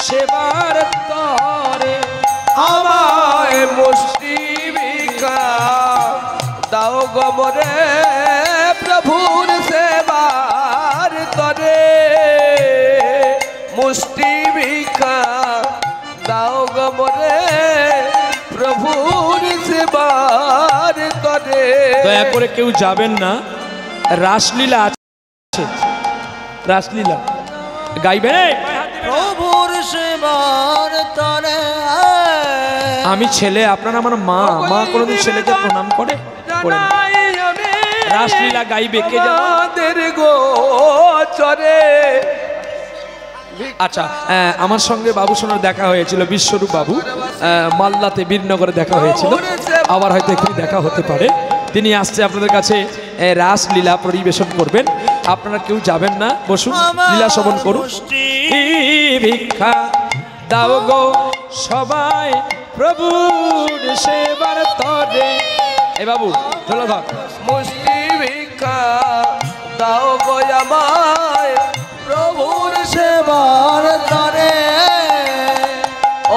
সেবার তরে। আমায় মুষ্টি ভিক্ষা দাও গো মোরে প্রভুর সেবার তরে। মুষ্টি ভিক্ষা দাও গো মোরে প্রভুর সেবার তরে। দয়া করে কেউ যাবেন না, রাসলীলা আছে, রাসলীলা গাইবেন। প্রভুর সেবার তরে। আমি ছেলে, আপনারা আমার মা, মা কোনোদিন ছেলেকে প্রণাম করে? করেন। রাসলীলা গাইবে কে জানো? আমাদের গোচরে। আচ্ছা, আমার সঙ্গে বাবু সোনার দেখা হয়েছিল, বিশ্বরূপ বাবু, মালদাতে বীরনগরে দেখা হয়েছিল, আবার হয়তো এখানে দেখা হতে পারে। তিনি আসছে আপনাদের কাছে রাসলীলা পরিবেশন করবেন। আপনারা কেউ যাবেন না, বসুন, লীলা শ্রবণ করুন। ভিক্ষা দাও গো সবাই প্রভুর সেবার তরে। এ বাবু চলো ধর। মুষ্টি ভিক্ষা দাও গো আমায় প্রভুর সেবার তরে।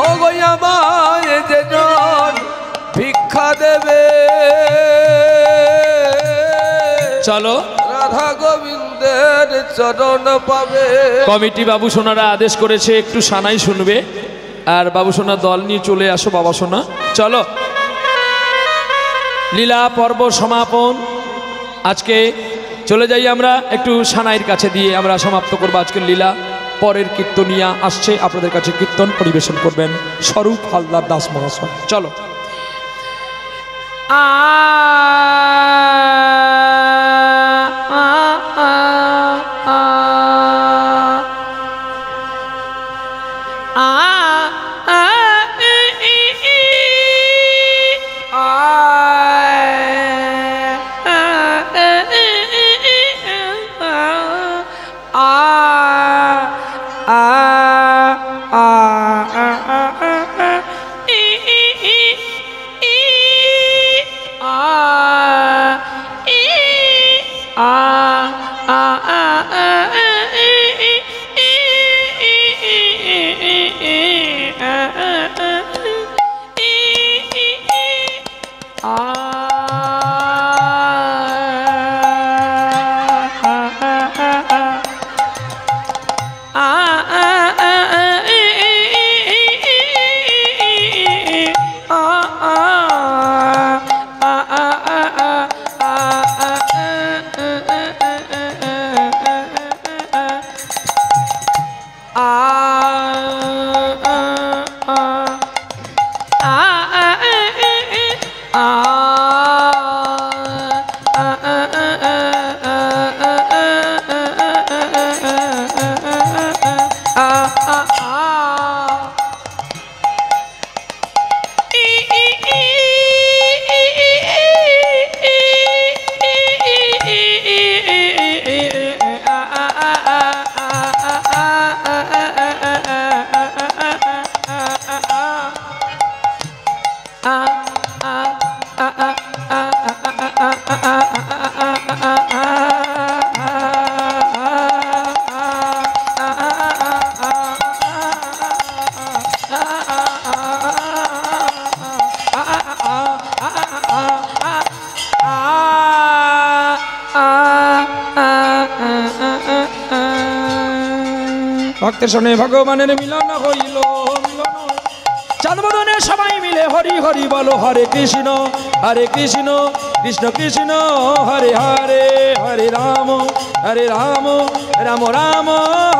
ও গো আমায় যেজন ভিক্ষা দেবে, চলো রাধা গোবিন্দের চরণ পাবে। কমিটি বাবু সোনারা আদেশ করেছে একটু সানাই শুনবে, আর বাবু সোনা দল নিয়ে চলে আসো। বাবা সোনা চলো, লীলা পর্ব সমাপন। আজকে চলে যাই আমরা একটু সানাইয়ের কাছে দিয়ে আমরা সমাপ্ত করবো আজকের লীলা। পরের কীর্তনিয়া আসছে, আপনাদের কাছে কীর্তন পরিবেশন করবেন স্বরূপ হালদার দাস মহাশয়। চলো। ভক্তের সনে ভগবানের মিলন হইল, চাঁদ বদনে সবাই মিলে হরি হরি বলো, হরে কৃষ্ণ কৃষ্ণ কৃষ্ণ হরে হরে, হরে রাম রাম রাম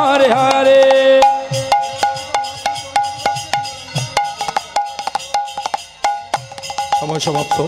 হরে হরে। সময় সমাপ্ত।